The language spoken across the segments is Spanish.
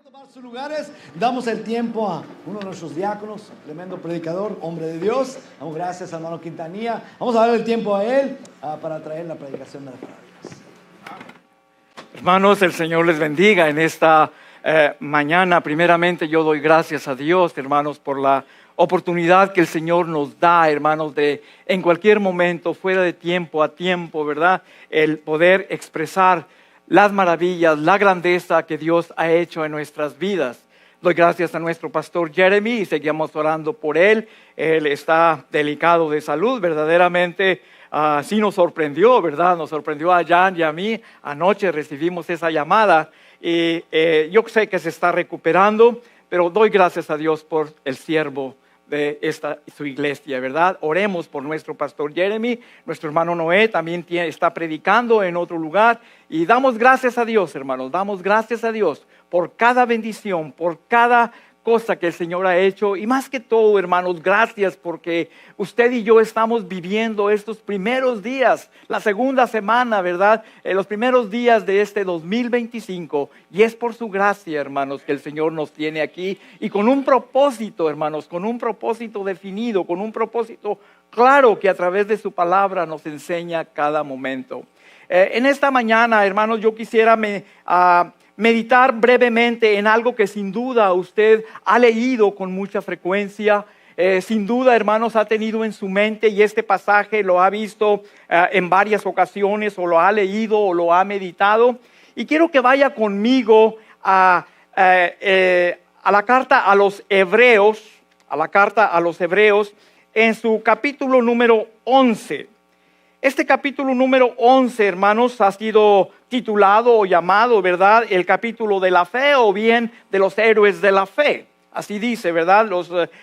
Tomar sus lugares, damos el tiempo a uno de nuestros diáconos, tremendo predicador, hombre de Dios. Damos gracias al hermano Quintanilla. Vamos a darle el tiempo a él para traer la predicación de la palabra de Dios. Hermanos, el Señor les bendiga en esta mañana. Primeramente yo doy gracias a Dios, hermanos, por la oportunidad que el Señor nos da, hermanos, de en cualquier momento, fuera de tiempo, a tiempo, ¿verdad? El poder expresar las maravillas, la grandeza que Dios ha hecho en nuestras vidas. Doy gracias a nuestro pastor Jeremy y seguimos orando por él. Él está delicado de salud, verdaderamente sí nos sorprendió, ¿verdad? Nos sorprendió a Jan y a mí. Anoche recibimos esa llamada y yo sé que se está recuperando, pero doy gracias a Dios por el siervo de su iglesia, ¿verdad? Oremos por nuestro pastor Jeremy. Nuestro hermano Noé también está predicando en otro lugar y damos gracias a Dios, hermanos, damos gracias a Dios por cada bendición, por cada cosa que el Señor ha hecho y más que todo, hermanos, gracias porque usted y yo estamos viviendo estos primeros días, la segunda semana, ¿verdad? Los primeros días de este 2025 y es por su gracia, hermanos, que el Señor nos tiene aquí y con un propósito, hermanos, con un propósito definido, con un propósito claro que a través de su palabra nos enseña cada momento. En esta mañana, hermanos, yo quisiera meditar brevemente en algo que sin duda usted ha leído con mucha frecuencia, sin duda, hermanos, ha tenido en su mente y este pasaje lo ha visto en varias ocasiones o lo ha leído o lo ha meditado. Y quiero que vaya conmigo a la carta a los Hebreos, en su capítulo número 11. Este capítulo número 11, hermanos, ha sido titulado o llamado, ¿verdad? El capítulo de la fe o bien de los héroes de la fe. Así dice, ¿verdad?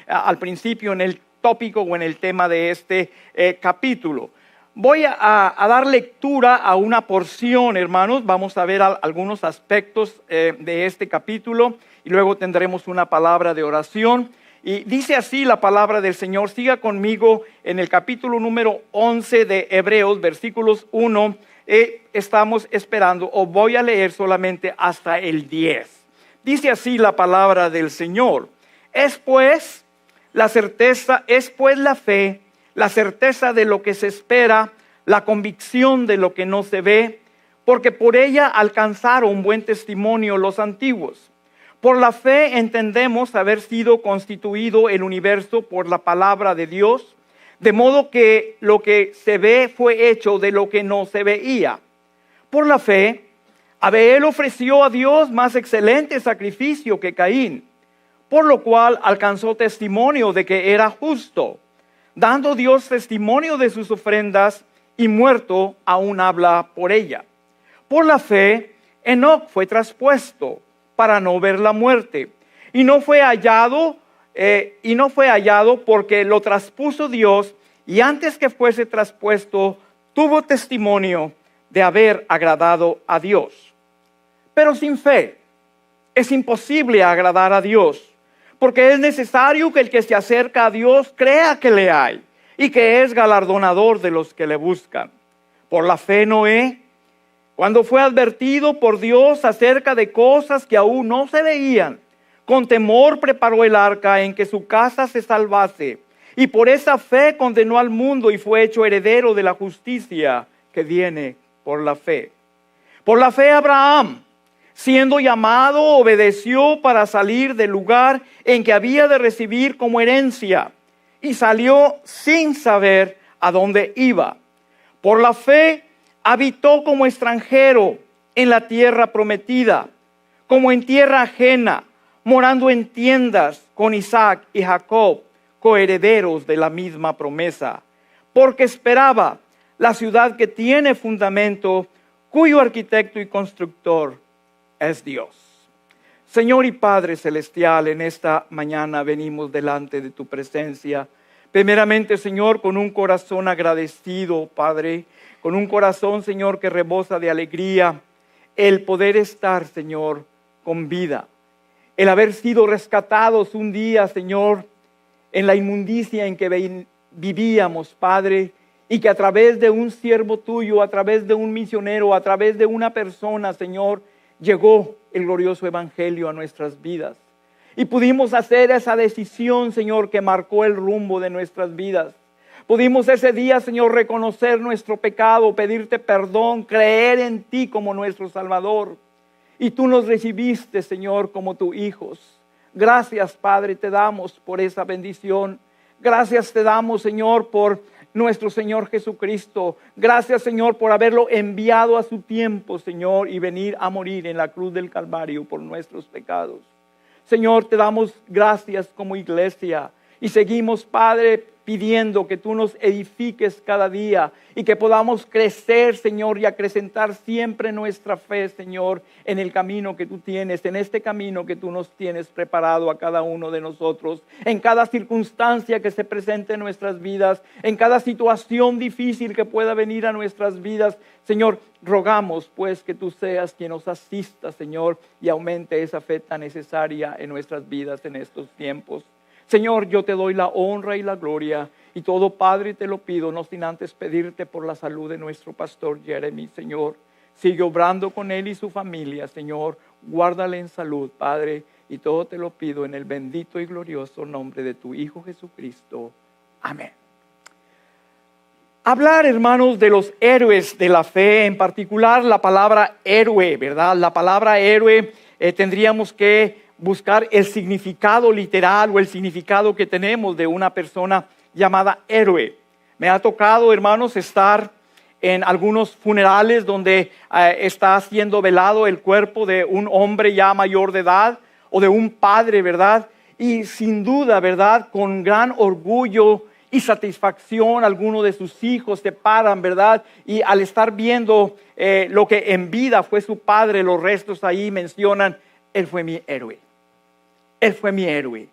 Al principio en el tópico o en el tema de este capítulo. Voy a dar lectura a una porción, hermanos. Vamos a ver algunos aspectos de este capítulo y luego tendremos una palabra de oración. Y dice así la palabra del Señor. Siga conmigo en el capítulo número 11 de Hebreos, versículos 1. Estamos esperando, o voy a leer solamente hasta el 10. Dice así la palabra del Señor. Es pues la fe, la certeza de lo que se espera, la convicción de lo que no se ve, porque por ella alcanzaron buen testimonio los antiguos. Por la fe entendemos haber sido constituido el universo por la palabra de Dios, de modo que lo que se ve fue hecho de lo que no se veía. Por la fe, Abel ofreció a Dios más excelente sacrificio que Caín, por lo cual alcanzó testimonio de que era justo, dando Dios testimonio de sus ofrendas y muerto aún habla por ella. Por la fe, Enoc fue traspuesto para no ver la muerte, y no fue hallado porque lo traspuso Dios, y antes que fuese traspuesto tuvo testimonio de haber agradado a Dios. Pero sin fe es imposible agradar a Dios, porque es necesario que el que se acerca a Dios crea que le hay y que es galardonador de los que le buscan. Por la fe Noé, cuando fue advertido por Dios acerca de cosas que aún no se veían, con temor preparó el arca en que su casa se salvase, y por esa fe condenó al mundo y fue hecho heredero de la justicia que viene por la fe. Por la fe Abraham, siendo llamado, obedeció para salir del lugar en que había de recibir como herencia, y salió sin saber a dónde iba. Por la fe habitó como extranjero en la tierra prometida, como en tierra ajena, morando en tiendas con Isaac y Jacob, coherederos de la misma promesa, porque esperaba la ciudad que tiene fundamento, cuyo arquitecto y constructor es Dios. Señor y Padre Celestial, en esta mañana venimos delante de tu presencia. Primeramente, Señor, con un corazón agradecido, Padre, con un corazón, Señor, que rebosa de alegría, el poder estar, Señor, con vida, el haber sido rescatados un día, Señor, en la inmundicia en que vivíamos, Padre, y que a través de un siervo tuyo, a través de un misionero, a través de una persona, Señor, llegó el glorioso evangelio a nuestras vidas. Y pudimos hacer esa decisión, Señor, que marcó el rumbo de nuestras vidas. Pudimos ese día, Señor, reconocer nuestro pecado, pedirte perdón, creer en ti como nuestro Salvador. Y tú nos recibiste, Señor, como tus hijos. Gracias, Padre, te damos por esa bendición. Gracias te damos, Señor, por nuestro Señor Jesucristo. Gracias, Señor, por haberlo enviado a su tiempo, Señor, y venir a morir en la cruz del Calvario por nuestros pecados. Señor, te damos gracias como iglesia y seguimos, Padre, pidiendo que tú nos edifiques cada día y que podamos crecer, Señor, y acrecentar siempre nuestra fe, Señor, en el camino que tú tienes, en este camino que tú nos tienes preparado a cada uno de nosotros, en cada circunstancia que se presente en nuestras vidas, en cada situación difícil que pueda venir a nuestras vidas. Señor, rogamos pues que tú seas quien nos asista, Señor, y aumente esa fe tan necesaria en nuestras vidas en estos tiempos. Señor, yo te doy la honra y la gloria y todo, Padre, te lo pido, no sin antes pedirte por la salud de nuestro pastor Jeremy, Señor. Sigue obrando con él y su familia, Señor. Guárdale en salud, Padre, y todo te lo pido en el bendito y glorioso nombre de tu Hijo Jesucristo. Amén. Hablar, hermanos, de los héroes de la fe, en particular la palabra héroe, ¿verdad? La palabra héroe tendríamos que buscar el significado literal o el significado que tenemos de una persona llamada héroe. Me ha tocado, hermanos, estar en algunos funerales donde está siendo velado el cuerpo de un hombre ya mayor de edad o de un padre, ¿verdad? Y sin duda, ¿verdad? Con gran orgullo y satisfacción, algunos de sus hijos se paran, ¿verdad? Y al estar viendo lo que en vida fue su padre, los restos ahí mencionan, él fue mi héroe. Él fue mi héroe,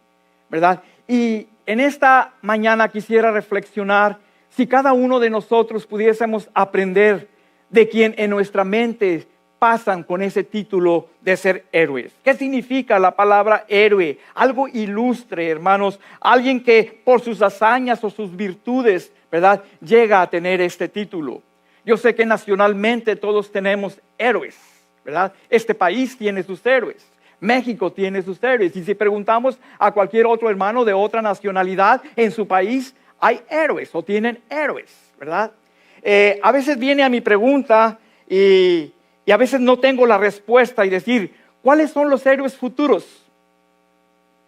¿verdad? Y en esta mañana quisiera reflexionar si cada uno de nosotros pudiésemos aprender de quien en nuestra mente pasan con ese título de ser héroes. ¿Qué significa la palabra héroe? Algo ilustre, hermanos. Alguien que por sus hazañas o sus virtudes, ¿verdad?, llega a tener este título. Yo sé que nacionalmente todos tenemos héroes, ¿verdad? Este país tiene sus héroes. México tiene sus héroes. Y si preguntamos a cualquier otro hermano de otra nacionalidad en su país, hay héroes o tienen héroes, ¿verdad? A veces viene a mi pregunta y a veces no tengo la respuesta y decir, ¿cuáles son los héroes futuros?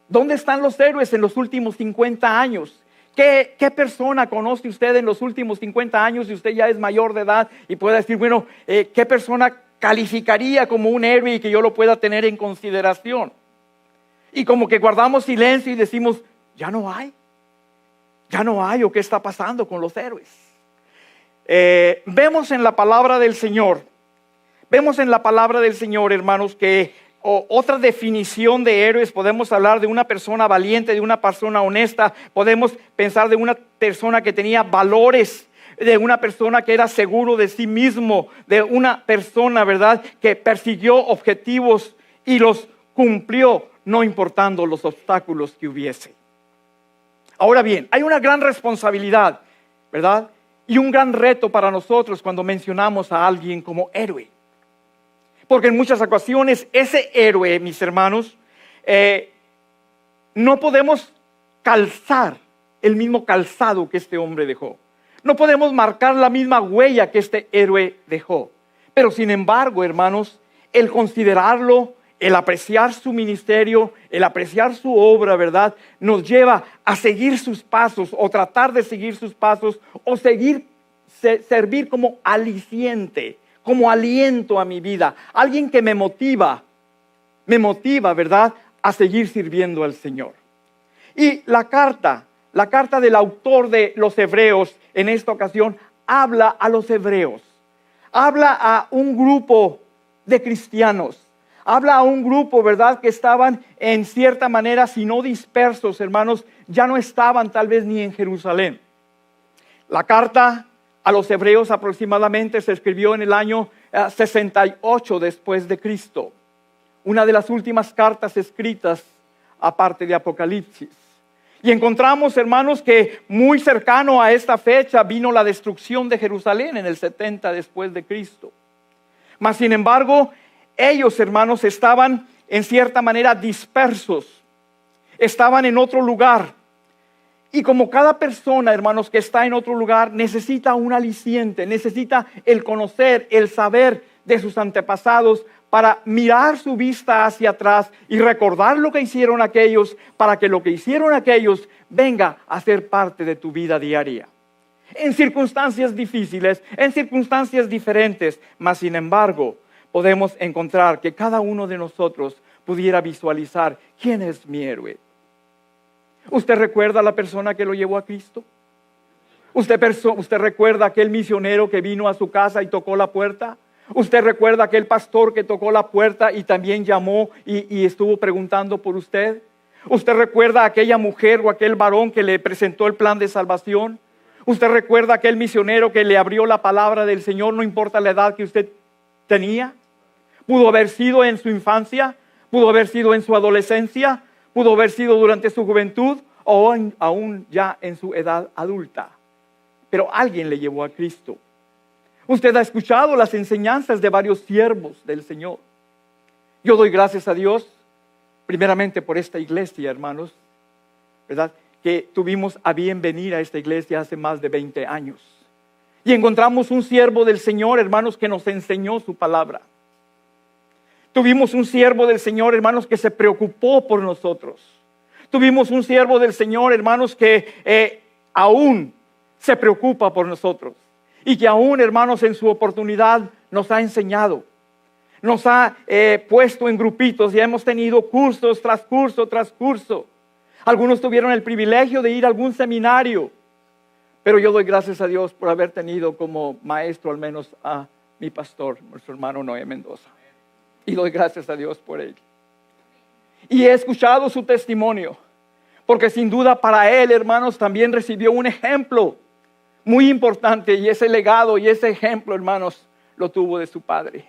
¿Dónde están los héroes en los últimos 50 años? ¿Qué persona conoce usted en los últimos 50 años y usted ya es mayor de edad y puede decir, bueno, ¿qué persona calificaría como un héroe y que yo lo pueda tener en consideración? Y como que guardamos silencio y decimos, ya no hay, o qué está pasando con los héroes. Vemos en la palabra del Señor, hermanos, que otra definición de héroes, podemos hablar de una persona valiente, de una persona honesta, podemos pensar de una persona que tenía valores, de una persona que era seguro de sí mismo, de una persona, ¿verdad?, que persiguió objetivos y los cumplió, no importando los obstáculos que hubiese. Ahora bien, hay una gran responsabilidad, ¿verdad?, y un gran reto para nosotros cuando mencionamos a alguien como héroe. Porque en muchas ocasiones ese héroe, mis hermanos, no podemos calzar el mismo calzado que este hombre dejó. No podemos marcar la misma huella que este héroe dejó. Pero sin embargo, hermanos, el considerarlo, el apreciar su ministerio, el apreciar su obra, ¿verdad?, nos lleva a seguir sus pasos o tratar de seguir sus pasos o servir como aliciente, como aliento a mi vida. Alguien que me motiva, ¿verdad?, a seguir sirviendo al Señor. Y la carta del autor de los Hebreos en esta ocasión habla a los hebreos, habla a un grupo de cristianos, habla a un grupo, ¿verdad?, que estaban en cierta manera, si no dispersos, hermanos, ya no estaban tal vez ni en Jerusalén. La carta a los hebreos aproximadamente se escribió en el año 68 después de Cristo. Una de las últimas cartas escritas aparte de Apocalipsis. Y encontramos, hermanos, que muy cercano a esta fecha vino la destrucción de Jerusalén en el 70 después de Cristo. Mas, sin embargo, ellos, hermanos, estaban en cierta manera dispersos, estaban en otro lugar. Y como cada persona, hermanos, que está en otro lugar, necesita un aliciente, necesita el conocer, el saber de sus antepasados para mirar su vista hacia atrás y recordar lo que hicieron aquellos, para que lo que hicieron aquellos venga a ser parte de tu vida diaria. En circunstancias difíciles, en circunstancias diferentes, mas sin embargo, podemos encontrar que cada uno de nosotros pudiera visualizar quién es mi héroe. ¿Usted recuerda a la persona que lo llevó a Cristo? ¿Usted recuerda a aquel misionero que vino a su casa y tocó la puerta? ¿Usted recuerda a aquel pastor que tocó la puerta y también llamó y estuvo preguntando por usted? ¿Usted recuerda a aquella mujer o aquel varón que le presentó el plan de salvación? ¿Usted recuerda a aquel misionero que le abrió la palabra del Señor, no importa la edad que usted tenía? Pudo haber sido en su infancia, pudo haber sido en su adolescencia, pudo haber sido durante su juventud o aún ya en su edad adulta. Pero alguien le llevó a Cristo. Usted ha escuchado las enseñanzas de varios siervos del Señor. Yo doy gracias a Dios, primeramente por esta iglesia, hermanos, ¿verdad? Que tuvimos a bien venir a esta iglesia hace más de 20 años. Y encontramos un siervo del Señor, hermanos, que nos enseñó su palabra. Tuvimos un siervo del Señor, hermanos, que se preocupó por nosotros. Tuvimos un siervo del Señor, hermanos, que aún se preocupa por nosotros. Y que aún, hermanos, en su oportunidad nos ha enseñado. Nos ha puesto en grupitos y hemos tenido cursos tras curso tras curso. Algunos tuvieron el privilegio de ir a algún seminario. Pero yo doy gracias a Dios por haber tenido como maestro al menos a mi pastor, nuestro hermano Noé Mendoza. Y doy gracias a Dios por él. Y he escuchado su testimonio. Porque sin duda para él, hermanos, también recibió un ejemplo muy importante. Y ese legado y ese ejemplo, hermanos, lo tuvo de su padre.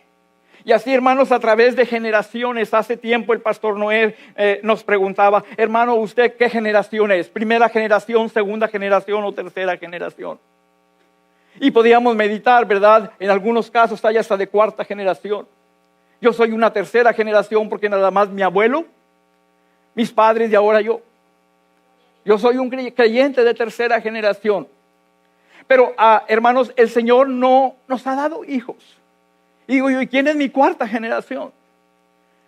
Y así, hermanos, a través de generaciones, hace tiempo el pastor Noé nos preguntaba, hermano, ¿usted qué generación es? ¿Primera generación, segunda generación o tercera generación? Y podíamos meditar, ¿verdad? En algunos casos hay hasta de cuarta generación. Yo soy una tercera generación porque nada más mi abuelo, mis padres y ahora yo. Yo soy un creyente de tercera generación. Pero, hermanos, el Señor no nos ha dado hijos. Y digo yo, ¿y quién es mi cuarta generación?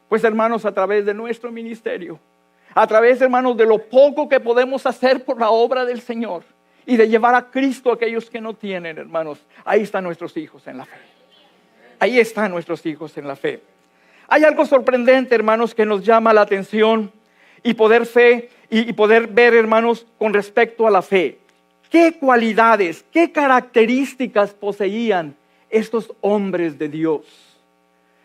Pues, hermanos, a través de nuestro ministerio, a través, hermanos, de lo poco que podemos hacer por la obra del Señor y de llevar a Cristo a aquellos que no tienen, hermanos, ahí están nuestros hijos en la fe. Ahí están nuestros hijos en la fe. Hay algo sorprendente, hermanos, que nos llama la atención y poder ver, hermanos, con respecto a la fe. ¿Qué cualidades, qué características poseían estos hombres de Dios?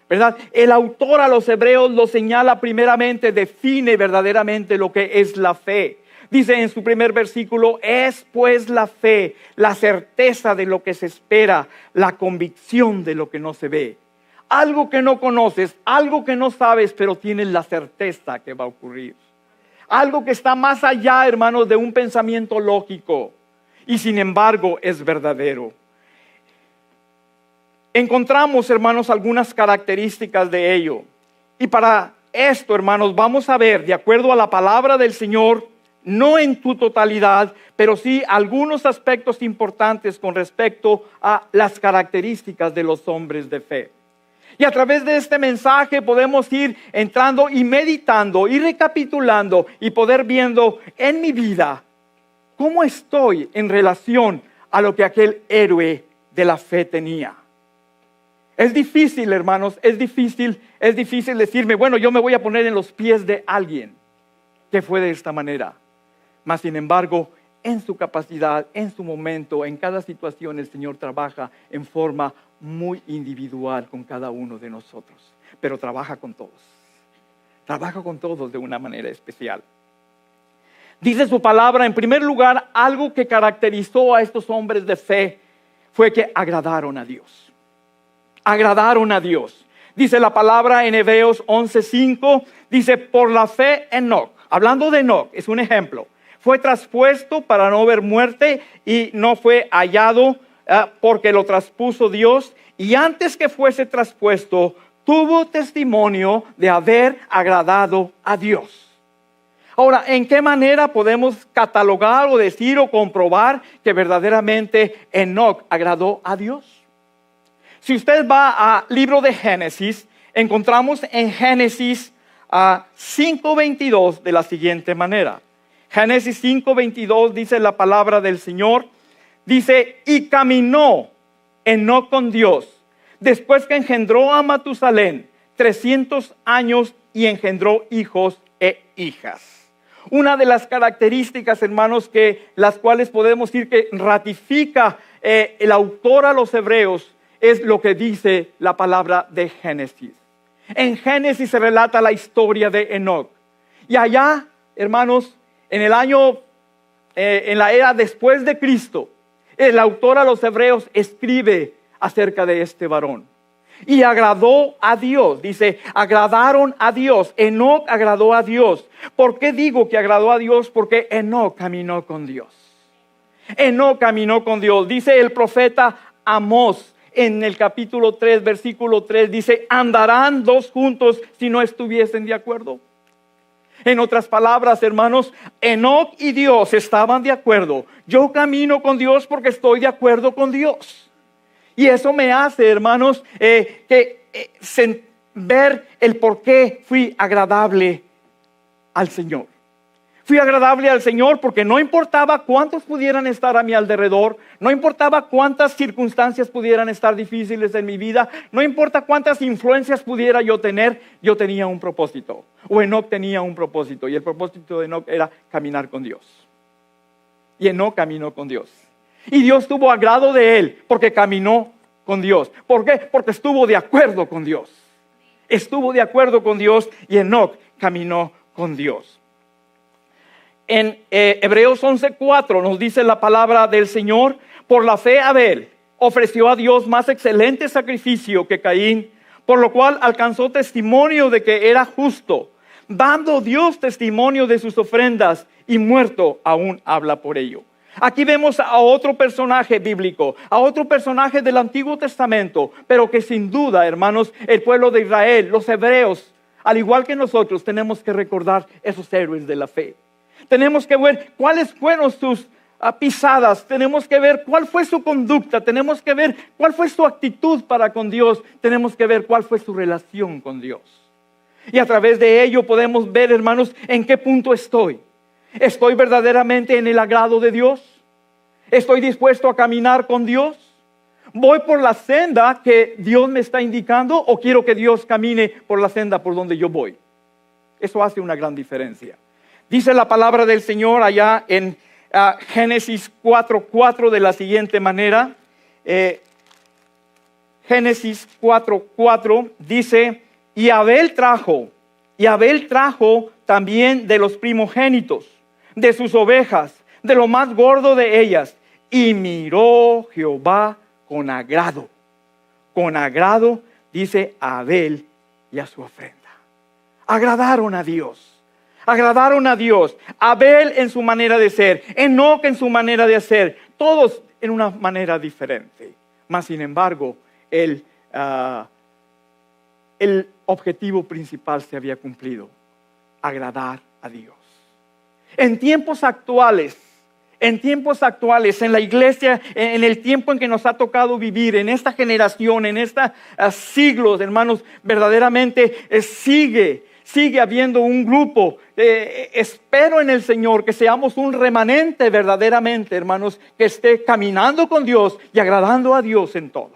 ¿Verdad? El autor a los hebreos lo señala primeramente, define verdaderamente lo que es la fe. Dice en su primer versículo, es pues la fe, la certeza de lo que se espera, la convicción de lo que no se ve. Algo que no conoces, algo que no sabes, pero tienes la certeza que va a ocurrir. Algo que está más allá, hermanos, de un pensamiento lógico. Y sin embargo es verdadero. Encontramos, hermanos, algunas características de ello. Y para esto, hermanos, vamos a ver, de acuerdo a la palabra del Señor, no en su totalidad, pero sí algunos aspectos importantes con respecto a las características de los hombres de fe. Y a través de este mensaje podemos ir entrando y meditando y recapitulando y poder viendo en mi vida cómo estoy en relación a lo que aquel héroe de la fe tenía. Es difícil, hermanos, es difícil decirme, bueno, yo me voy a poner en los pies de alguien que fue de esta manera. Mas, sin embargo, en su capacidad, en su momento, en cada situación, el Señor trabaja en forma muy individual con cada uno de nosotros. Pero trabaja con todos. Trabaja con todos de una manera especial. Dice su palabra, en primer lugar, algo que caracterizó a estos hombres de fe fue que agradaron a Dios. Agradaron a Dios. Dice la palabra en Hebreos 11:5, dice, por la fe Enoc, hablando de Enoc, es un ejemplo, fue traspuesto para no ver muerte y no fue hallado porque lo traspuso Dios. Y antes que fuese traspuesto, tuvo testimonio de haber agradado a Dios. Ahora, ¿en qué manera podemos catalogar o decir o comprobar que verdaderamente Enoc agradó a Dios? Si usted va al libro de Génesis, encontramos en Génesis 5:22 de la siguiente manera. Génesis 5:22 dice la palabra del Señor. Dice, y caminó Enoc con Dios, después que engendró a Matusalén 300 años y engendró hijos e hijas. Una de las características, hermanos, las cuales podemos decir que ratifica el autor a los hebreos, es lo que dice la palabra de Génesis. En Génesis se relata la historia de Enoc. Y allá, hermanos, en la era después de Cristo, el autor a los hebreos escribe acerca de este varón. Y agradó a Dios, dice, agradaron a Dios. Enoc agradó a Dios. ¿Por qué digo que agradó a Dios? Porque Enoc caminó con Dios. Enoc caminó con Dios. Dice el profeta Amós en el capítulo 3, versículo 3, dice, andarán dos juntos si no estuviesen de acuerdo. En otras palabras, hermanos, Enoc y Dios estaban de acuerdo. Yo camino con Dios porque estoy de acuerdo con Dios. Y eso me hace, hermanos, ver el por qué fui agradable al Señor. Fui agradable al Señor porque no importaba cuántos pudieran estar a mi alrededor, no importaba cuántas circunstancias pudieran estar difíciles en mi vida, no importa cuántas influencias pudiera yo tener, yo tenía un propósito. O Enoc tenía un propósito, y el propósito de Enoc era caminar con Dios. Y Enoc caminó con Dios. Y Dios tuvo agrado de él porque caminó con Dios. ¿Por qué? Porque estuvo de acuerdo con Dios. Estuvo de acuerdo con Dios y Enoc caminó con Dios. En Hebreos 11:4 nos dice la palabra del Señor, por la fe Abel ofreció a Dios más excelente sacrificio que Caín, por lo cual alcanzó testimonio de que era justo, dando Dios testimonio de sus ofrendas, y muerto aún habla por ello. Aquí vemos a otro personaje bíblico, a otro personaje del Antiguo Testamento, pero que sin duda, hermanos, el pueblo de Israel, los hebreos, al igual que nosotros, tenemos que recordar esos héroes de la fe. Tenemos que ver cuáles fueron sus pisadas, tenemos que ver cuál fue su conducta, tenemos que ver cuál fue su actitud para con Dios, tenemos que ver cuál fue su relación con Dios. Y a través de ello podemos ver, hermanos, en qué punto estoy. ¿Estoy verdaderamente en el agrado de Dios? ¿Estoy dispuesto a caminar con Dios? ¿Voy por la senda que Dios me está indicando o quiero que Dios camine por la senda por donde yo voy? Eso hace una gran diferencia. Dice la palabra del Señor allá en Génesis 4:4 de la siguiente manera. Génesis 4:4 dice, y Abel trajo también de los primogénitos, de sus ovejas, de lo más gordo de ellas, y miró Jehová con agrado. Con agrado, dice, a Abel y a su ofrenda. Agradaron a Dios. Agradaron a Dios. Abel en su manera de ser, Enoc en su manera de hacer, todos en una manera diferente. Mas sin embargo, el objetivo principal se había cumplido: agradar a Dios. En tiempos actuales, en la iglesia, en el tiempo en que nos ha tocado vivir, en esta generación, en estos siglos, hermanos, verdaderamente sigue habiendo un grupo. Espero en el Señor que seamos un remanente verdaderamente, hermanos, que esté caminando con Dios y agradando a Dios en todo.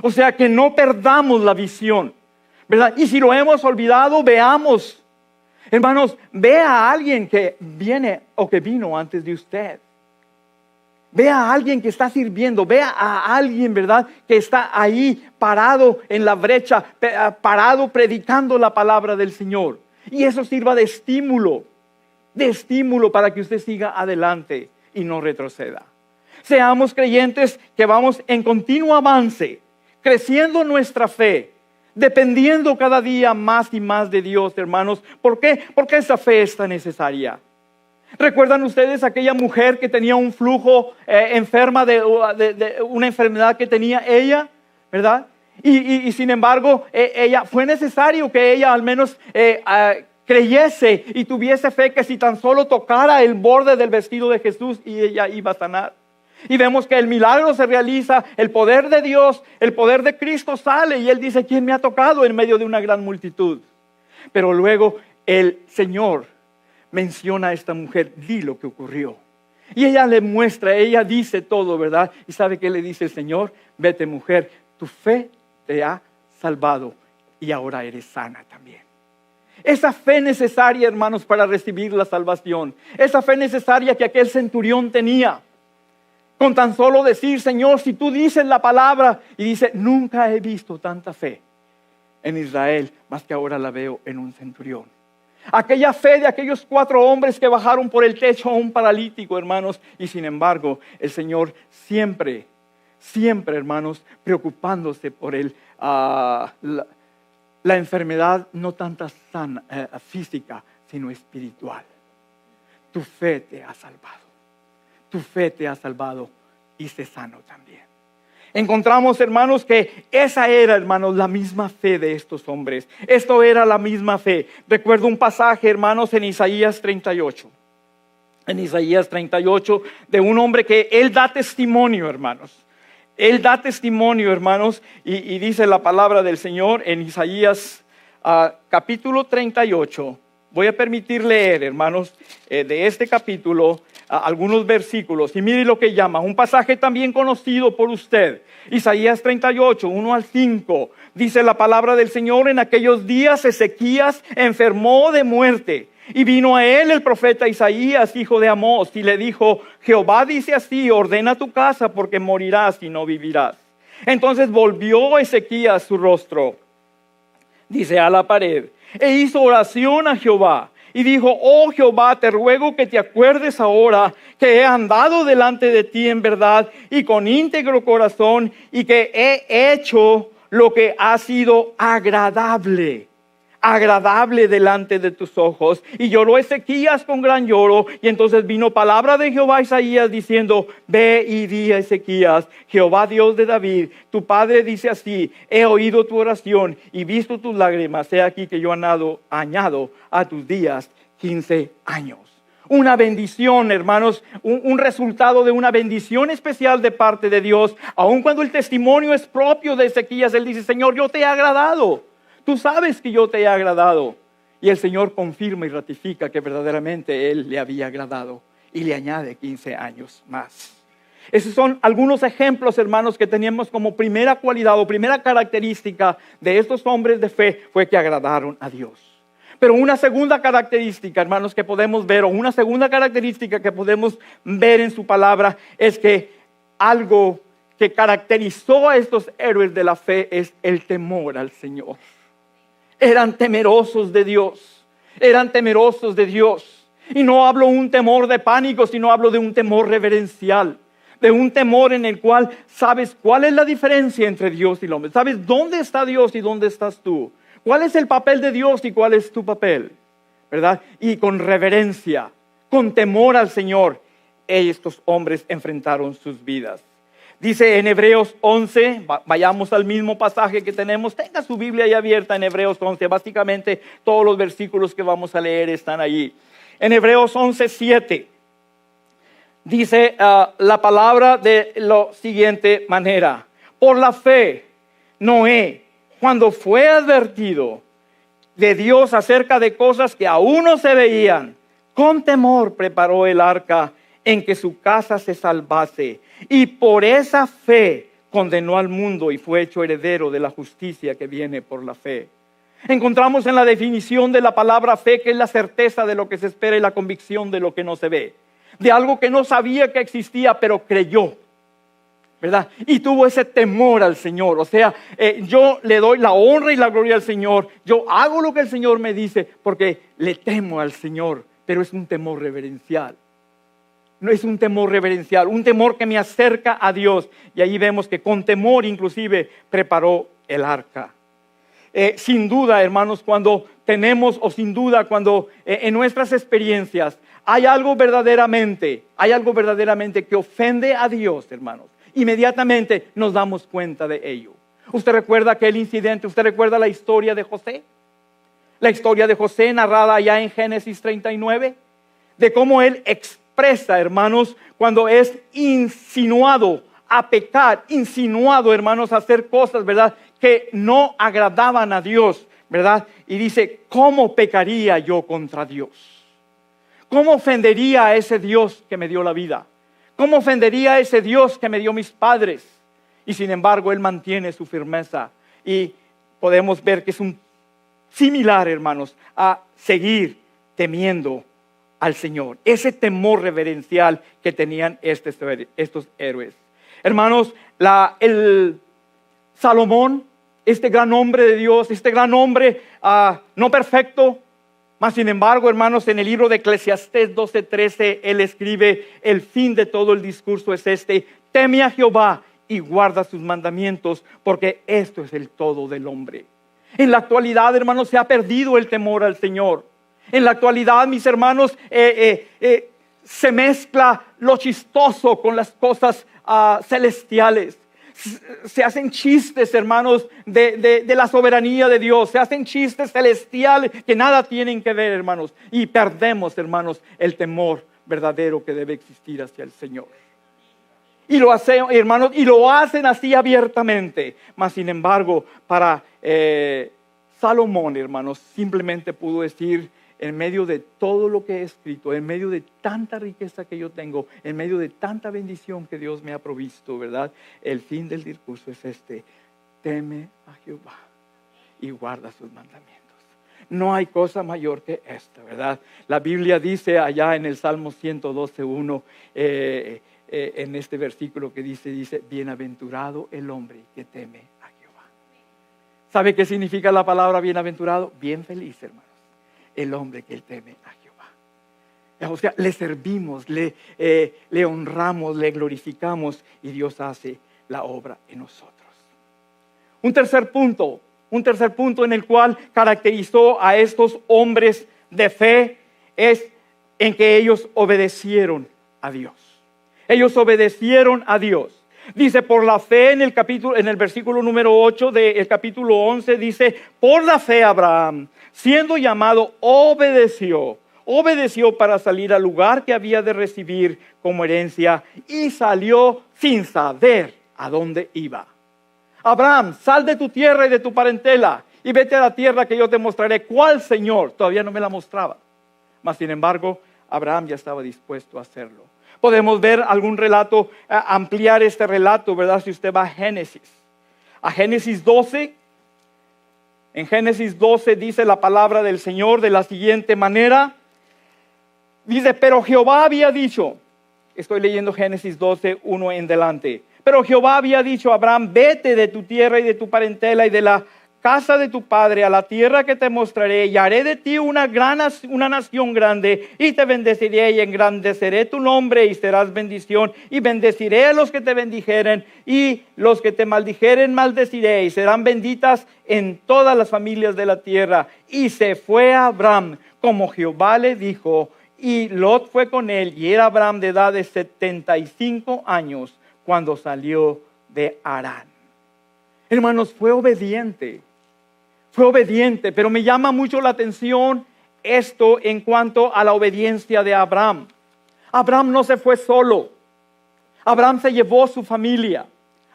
O sea, que no perdamos la visión, ¿verdad? Y si lo hemos olvidado, veamos. Hermanos, vea a alguien que viene o que vino antes de usted. Vea a alguien que está sirviendo. Vea a alguien, ¿verdad?, que está ahí parado en la brecha, parado predicando la palabra del Señor. Y eso sirva de estímulo para que usted siga adelante y no retroceda. Seamos creyentes que vamos en continuo avance, creciendo nuestra fe, dependiendo cada día más y más de Dios, hermanos. ¿Por qué? Porque esa fe es tan necesaria. ¿Recuerdan ustedes aquella mujer que tenía un flujo enferma de una enfermedad que tenía ella? ¿Verdad? Y sin embargo, fue necesario que ella al menos creyese y tuviese fe que si tan solo tocara el borde del vestido de Jesús y ella iba a sanar. Y vemos que el milagro se realiza, el poder de Dios, el poder de Cristo sale y él dice, ¿quién me ha tocado? En medio de una gran multitud. Pero luego el Señor menciona a esta mujer, di lo que ocurrió. Y ella le muestra, ella dice todo, ¿verdad? ¿Y sabe qué le dice el Señor? Vete, mujer, tu fe te ha salvado y ahora eres sana también. Esa fe necesaria, hermanos, para recibir la salvación. Esa fe necesaria que aquel centurión tenía. Con tan solo decir, Señor, si tú dices la palabra. Y dice, nunca he visto tanta fe en Israel, más que ahora la veo en un centurión. Aquella fe de aquellos 4 hombres que bajaron por el techo a un paralítico, hermanos. Y sin embargo, el Señor siempre, hermanos, preocupándose por la enfermedad no tanta física, sino espiritual. Tu fe te ha salvado. Tu fe te ha salvado y sé sano también. Encontramos, hermanos, que esa era, hermanos, la misma fe de estos hombres. Esto era la misma fe. Recuerdo un pasaje, hermanos, en Isaías 38. En Isaías 38, de un hombre que él da testimonio, hermanos. Él da testimonio, hermanos, y dice la palabra del Señor en Isaías capítulo 38. Voy a permitir leer, hermanos, de este capítulo algunos versículos. Y mire lo que llama, un pasaje también conocido por usted. Isaías 38, 1 al 5. Dice la palabra del Señor, en aquellos días Ezequías enfermó de muerte. Y vino a él el profeta Isaías, hijo de Amós, y le dijo, Jehová dice así, ordena tu casa porque morirás y no vivirás. Entonces volvió Ezequías su rostro, dice, a la pared, e hizo oración a Jehová. Y dijo, oh Jehová, te ruego que te acuerdes ahora que he andado delante de ti en verdad y con íntegro corazón y que he hecho lo que ha sido agradable delante de tus ojos. Y lloró Ezequías con gran lloro. Y entonces vino palabra de Jehová a Isaías diciendo, ve y di a Ezequías, Jehová Dios de David, tu padre dice así, he oído tu oración y visto tus lágrimas. He aquí que yo añado a tus días 15 años. Una bendición, hermanos, un resultado de una bendición especial de parte de Dios. Aun cuando el testimonio es propio de Ezequías, él dice, Señor, yo te he agradado. Tú sabes que yo te he agradado. Y el Señor confirma y ratifica que verdaderamente Él le había agradado. Y le añade 15 años más. Esos son algunos ejemplos, hermanos, que teníamos como primera cualidad o primera característica de estos hombres de fe. Fue que agradaron a Dios. Pero una segunda característica, hermanos, que podemos ver, o una segunda característica que podemos ver en su palabra, es que algo que caracterizó a estos héroes de la fe es el temor al Señor. Eran temerosos de Dios. Eran temerosos de Dios. Y no hablo un temor de pánico, sino hablo de un temor reverencial. De un temor en el cual sabes cuál es la diferencia entre Dios y el hombre. Sabes dónde está Dios y dónde estás tú. ¿Cuál es el papel de Dios y cuál es tu papel? ¿Verdad? Y con reverencia, con temor al Señor, estos hombres enfrentaron sus vidas. Dice en Hebreos 11, vayamos al mismo pasaje que tenemos. Tenga su Biblia ahí abierta en Hebreos 11. Básicamente todos los versículos que vamos a leer están allí. En Hebreos 11, 7. Dice la palabra de la siguiente manera. Por la fe, Noé, cuando fue advertido de Dios acerca de cosas que aún no se veían, con temor preparó el arca en que su casa se salvase. Y por esa fe condenó al mundo y fue hecho heredero de la justicia que viene por la fe. Encontramos en la definición de la palabra fe que es la certeza de lo que se espera y la convicción de lo que no se ve. De algo que no sabía que existía, pero creyó, ¿verdad? Y tuvo ese temor al Señor. O sea, yo le doy la honra y la gloria al Señor. Yo hago lo que el Señor me dice porque le temo al Señor, pero es un temor reverencial. No es un temor reverencial, un temor que me acerca a Dios. Y ahí vemos que con temor inclusive preparó el arca. Sin duda, hermanos, cuando tenemos, o sin duda, cuando en nuestras experiencias hay algo verdaderamente que ofende a Dios, hermanos, inmediatamente nos damos cuenta de ello. ¿Usted recuerda aquel incidente? ¿Usted recuerda la historia de José? La historia de José narrada allá en Génesis 39, de cómo él expresa, hermanos, cuando es insinuado a pecar, insinuado, hermanos, a hacer cosas, ¿verdad?, que no agradaban a Dios, ¿verdad? Y dice, ¿cómo pecaría yo contra Dios? ¿Cómo ofendería a ese Dios que me dio la vida? ¿Cómo ofendería a ese Dios que me dio mis padres? Y sin embargo, él mantiene su firmeza. Y podemos ver que es un similar, hermanos, a seguir temiendo al Señor. Ese temor reverencial que tenían estos héroes. Hermanos, el Salomón, este gran hombre de Dios, este gran hombre no perfecto, mas sin embargo, hermanos, en el libro de Eclesiastés 12:13, él escribe, el fin de todo el discurso es este: teme a Jehová y guarda sus mandamientos, porque esto es el todo del hombre. En la actualidad, hermanos, se ha perdido el temor al Señor. En la actualidad, mis hermanos, se mezcla lo chistoso con las cosas celestiales. Se hacen chistes, hermanos, de la soberanía de Dios. Se hacen chistes celestiales que nada tienen que ver, hermanos. Y perdemos, hermanos, el temor verdadero que debe existir hacia el Señor. Y lo hacen, hermanos, y lo hacen así abiertamente. Mas, sin embargo, para Salomón, hermanos, simplemente pudo decir, en medio de todo lo que he escrito, en medio de tanta riqueza que yo tengo, en medio de tanta bendición que Dios me ha provisto, ¿verdad? El fin del discurso es este: teme a Jehová y guarda sus mandamientos. No hay cosa mayor que esta, ¿verdad? La Biblia dice allá en el Salmo 112:1, en este versículo que dice, bienaventurado el hombre que teme a Jehová. ¿Sabe qué significa la palabra bienaventurado? Bien feliz, hermano. El hombre que teme a Jehová. O sea, le servimos, le honramos, le glorificamos y Dios hace la obra en nosotros. Un tercer punto en el cual caracterizó a estos hombres de fe es en que ellos obedecieron a Dios. Ellos obedecieron a Dios. Dice, por la fe en el versículo número 8 del capítulo 11, dice, por la fe Abraham, siendo llamado, obedeció para salir al lugar que había de recibir como herencia y salió sin saber a dónde iba. Abraham, sal de tu tierra y de tu parentela y vete a la tierra que yo te mostraré. ¿Cuál, Señor? Todavía no me la mostraba. Mas sin embargo, Abraham ya estaba dispuesto a hacerlo. Podemos ver algún relato, ampliar este relato, ¿verdad? Si usted va a Génesis 12. En Génesis 12 dice la palabra del Señor de la siguiente manera. Dice, pero Jehová había dicho, estoy leyendo Génesis 12, 1 en delante. Pero Jehová había dicho a Abraham, vete de tu tierra y de tu parentela y de la casa de tu padre a la tierra que te mostraré, y haré de ti una nación grande, y te bendeciré y engrandeceré tu nombre, y serás bendición, y bendeciré a los que te bendijeren, y los que te maldijeren maldeciré, y serán benditas en todas las familias de la tierra. Y se fue Abraham como Jehová le dijo, y Lot fue con él, y era Abraham de edad de 75 años cuando salió de Harán. Hermanos, fue obediente, pero me llama mucho la atención esto en cuanto a la obediencia de Abraham. Abraham no se fue solo. Abraham se llevó su familia,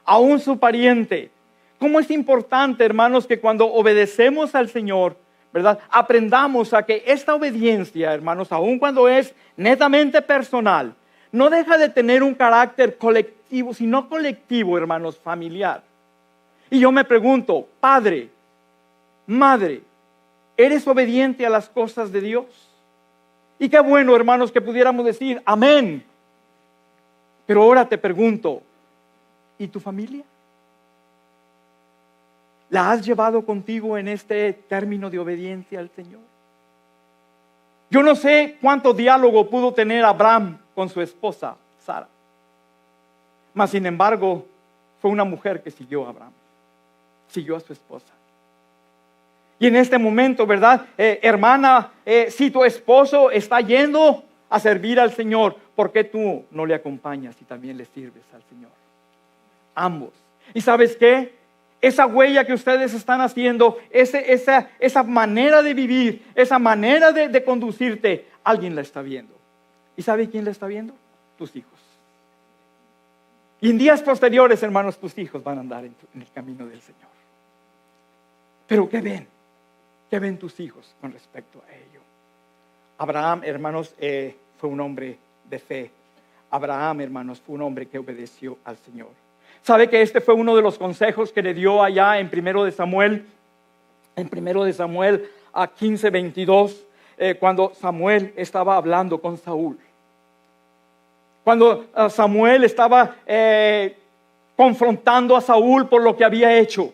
aún su pariente. ¿Cómo es importante, hermanos, que cuando obedecemos al Señor, ¿verdad?, aprendamos a que esta obediencia, hermanos, aún cuando es netamente personal, no deja de tener un carácter colectivo, sino colectivo, hermanos, familiar. Y yo me pregunto, padre, madre, ¿eres obediente a las cosas de Dios? Y qué bueno, hermanos, que pudiéramos decir amén. Pero ahora te pregunto, ¿y tu familia? ¿La has llevado contigo en este término de obediencia al Señor? Yo no sé cuánto diálogo pudo tener Abraham con su esposa, Sara. Mas, sin embargo, fue una mujer que siguió a Abraham. Siguió a su esposa. Y en este momento, ¿verdad? Hermana, si tu esposo está yendo a servir al Señor, ¿por qué tú no le acompañas y también le sirves al Señor? Ambos. ¿Y sabes qué? esa huella que ustedes están haciendo, esa manera de vivir, esa manera de conducirte, alguien la está viendo. ¿Y sabe quién la está viendo? Tus hijos. Y en días posteriores, hermanos, tus hijos van a andar en el camino del Señor. Pero ¿qué ven? ¿Qué ven tus hijos con respecto a ello? Abraham, hermanos, fue un hombre de fe. Abraham, hermanos, fue un hombre que obedeció al Señor. ¿Sabe que este fue uno de los consejos que le dio allá en 1 de Samuel? En 1 de Samuel a 15:22, cuando Samuel estaba hablando con Saúl. Cuando Samuel estaba confrontando a Saúl por lo que había hecho.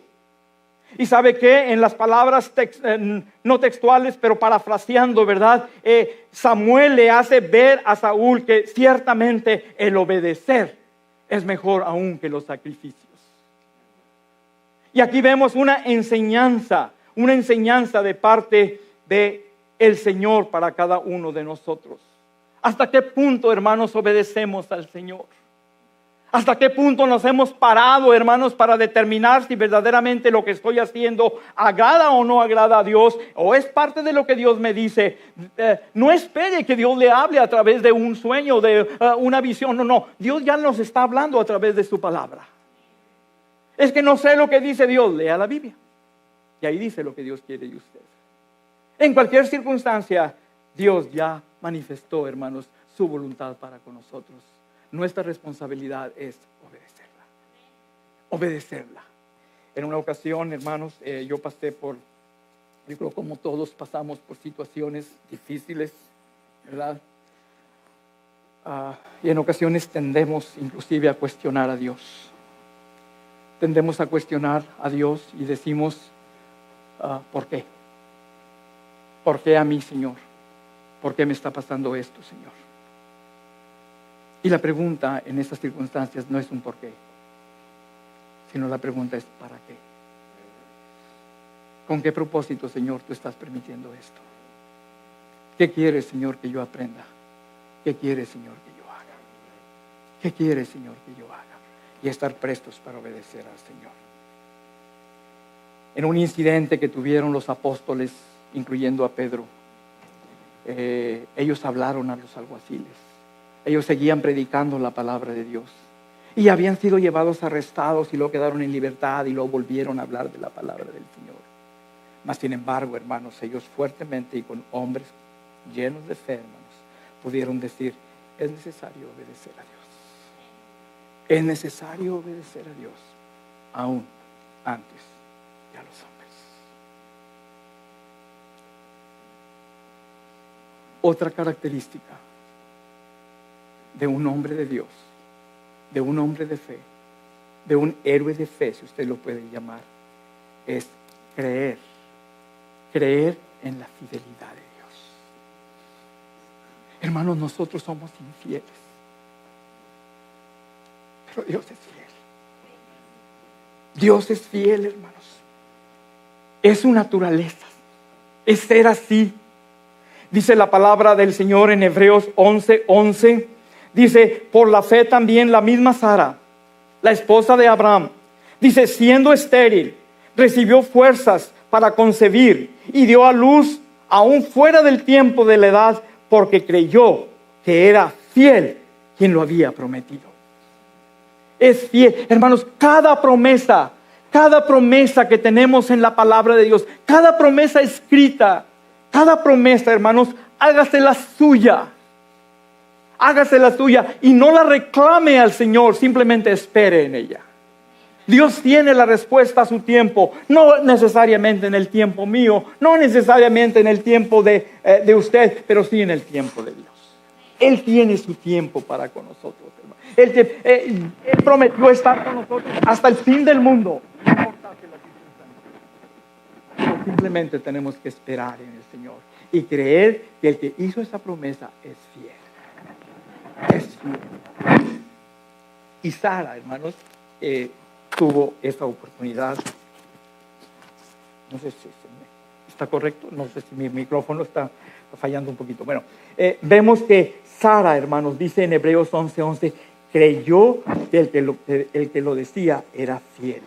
Y sabe que en las palabras no textuales, pero parafraseando, ¿verdad? Samuel le hace ver a Saúl que ciertamente el obedecer es mejor aún que los sacrificios. Y aquí vemos una enseñanza de parte de el Señor para cada uno de nosotros. ¿Hasta qué punto, hermanos, obedecemos al Señor? ¿Hasta qué punto nos hemos parado, hermanos, para determinar si verdaderamente lo que estoy haciendo agrada o no agrada a Dios? ¿O es parte de lo que Dios me dice? No espere que Dios le hable a través de un sueño, de una visión. No, Dios ya nos está hablando a través de su palabra. Es que no sé lo que dice Dios. Lea la Biblia. Y ahí dice lo que Dios quiere de usted. En cualquier circunstancia, Dios ya manifestó, hermanos, su voluntad para con nosotros. Nuestra responsabilidad es obedecerla. En una ocasión, hermanos, yo pasé por, yo creo como todos pasamos por situaciones difíciles, ¿verdad? Y en ocasiones tendemos inclusive a cuestionar a Dios. Tendemos a cuestionar a Dios y decimos, ¿por qué? ¿Por qué a mí, Señor? ¿Por qué me está pasando esto, Señor? Y la pregunta en estas circunstancias no es un por qué, sino la pregunta es ¿para qué? ¿Con qué propósito, Señor, tú estás permitiendo esto? ¿Qué quieres, Señor, que yo aprenda? ¿Qué quieres, Señor, que yo haga? ¿Qué quieres, Señor, que yo haga? Y estar prestos para obedecer al Señor. En un incidente que tuvieron los apóstoles, incluyendo a Pedro, ellos hablaron a los alguaciles. Ellos seguían predicando la palabra de Dios. Y habían sido llevados arrestados y luego quedaron en libertad y luego volvieron a hablar de la palabra del Señor. Mas sin embargo, hermanos, ellos fuertemente y con hombres llenos de fe, hermanos, pudieron decir, es necesario obedecer a Dios. Es necesario obedecer a Dios, aún antes que a los hombres. Otra característica de un hombre de Dios, de un hombre de fe, de un héroe de fe, si usted lo puede llamar, es creer en la fidelidad de Dios. Hermanos, nosotros somos infieles, pero Dios es fiel. Dios es fiel, hermanos. Es su naturaleza, es ser así. Dice la palabra del Señor en Hebreos 11:11. Dice, por la fe también la misma Sara, la esposa de Abraham, dice, siendo estéril, recibió fuerzas para concebir y dio a luz aún fuera del tiempo de la edad, porque creyó que era fiel quien lo había prometido. Es fiel. Hermanos, cada promesa que tenemos en la palabra de Dios, cada promesa escrita, cada promesa, hermanos, hágasela suya. Hágasela suya y no la reclame al Señor, simplemente espere en ella. Dios tiene la respuesta a su tiempo, no necesariamente en el tiempo mío, no necesariamente en el tiempo de usted, pero sí en el tiempo de Dios. Él tiene su tiempo para con nosotros, hermano. Él prometió estar con nosotros hasta el fin del mundo. No importa que las circunstancias. Simplemente tenemos que esperar en el Señor y creer que el que hizo esa promesa es fiel. Es fiel. Y Sara, hermanos, tuvo esa oportunidad. No sé si está correcto, no sé si mi micrófono está fallando un poquito. Bueno, vemos que Sara, hermanos, dice en Hebreos 11:11, creyó que el que lo decía era fiel.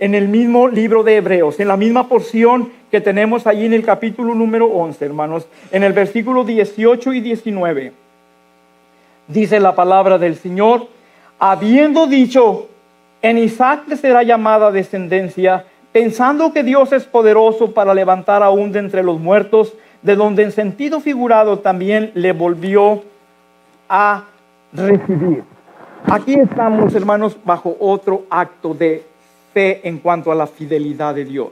en el mismo libro de Hebreos, en la misma porción que tenemos allí en el capítulo número 11, hermanos, en el versículo 18 y 19. Dice la palabra del Señor: habiendo dicho, en Isaac te será llamada descendencia, pensando que Dios es poderoso para levantar aún de entre los muertos, de donde en sentido figurado también le volvió a recibir. Aquí estamos, hermanos, bajo otro acto de fe en cuanto a la fidelidad de Dios.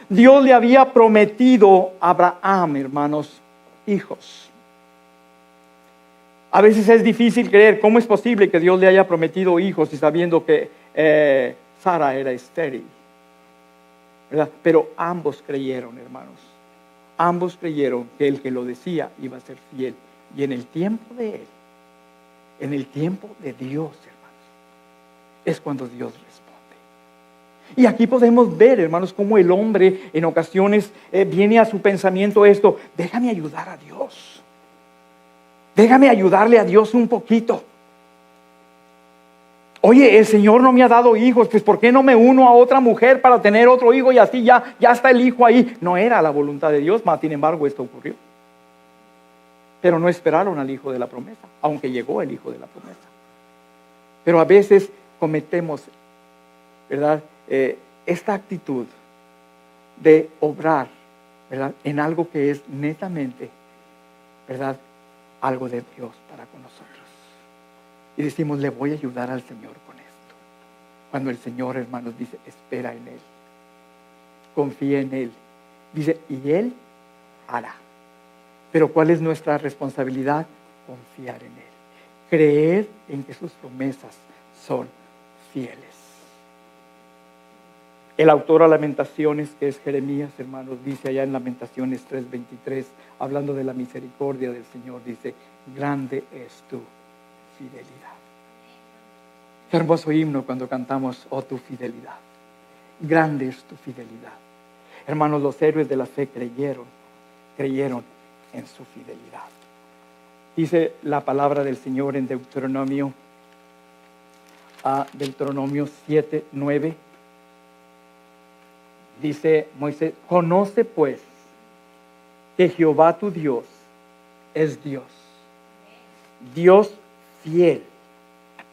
Dios le había prometido a Abraham, hermanos, hijos. A veces es difícil creer cómo es posible que Dios le haya prometido hijos y sabiendo que Sara era estéril, ¿verdad? Pero ambos creyeron, hermanos. Ambos creyeron que el que lo decía iba a ser fiel. Y en el tiempo de él, en el tiempo de Dios, hermanos, es cuando Dios responde. Y aquí podemos ver, hermanos, cómo el hombre en ocasiones viene a su pensamiento esto: déjame ayudar a Dios. Déjame ayudarle a Dios un poquito. Oye, el Señor no me ha dado hijos, pues ¿por qué no me uno a otra mujer para tener otro hijo y así ya está el hijo ahí? No era la voluntad de Dios, mas sin embargo esto ocurrió. Pero no esperaron al hijo de la promesa, aunque llegó el hijo de la promesa. Pero a veces cometemos, ¿verdad?, esta actitud de obrar, ¿verdad?, en algo que es netamente, ¿verdad?, algo de Dios para con nosotros. Y decimos, le voy a ayudar al Señor con esto. Cuando el Señor, hermanos, dice, espera en Él. Confía en Él. Dice, y Él hará. Pero ¿cuál es nuestra responsabilidad? Confiar en Él. Creer en que sus promesas son fieles. El autor a Lamentaciones, que es Jeremías, hermanos, dice allá en Lamentaciones 3:23, hablando de la misericordia del Señor, dice, grande es tu fidelidad. Qué hermoso himno cuando cantamos, oh tu fidelidad. Grande es tu fidelidad. Hermanos, los héroes de la fe creyeron en su fidelidad. Dice la palabra del Señor en Deuteronomio 7:9. Dice Moisés, conoce pues que Jehová tu Dios es Dios. Dios fiel,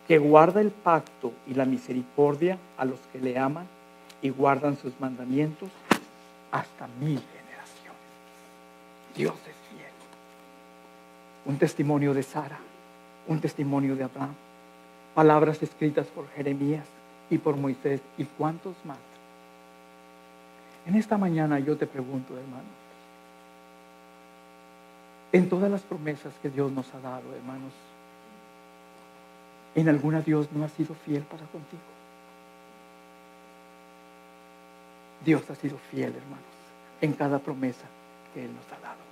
que guarda el pacto y la misericordia a los que le aman y guardan sus mandamientos hasta 1000 generaciones. Dios es fiel. Un testimonio de Sara, un testimonio de Abraham, palabras escritas por Jeremías y por Moisés y cuántos más. En esta mañana yo te pregunto, hermanos, en todas las promesas que Dios nos ha dado, hermanos, ¿en alguna Dios no ha sido fiel para contigo? Dios ha sido fiel, hermanos, en cada promesa que Él nos ha dado.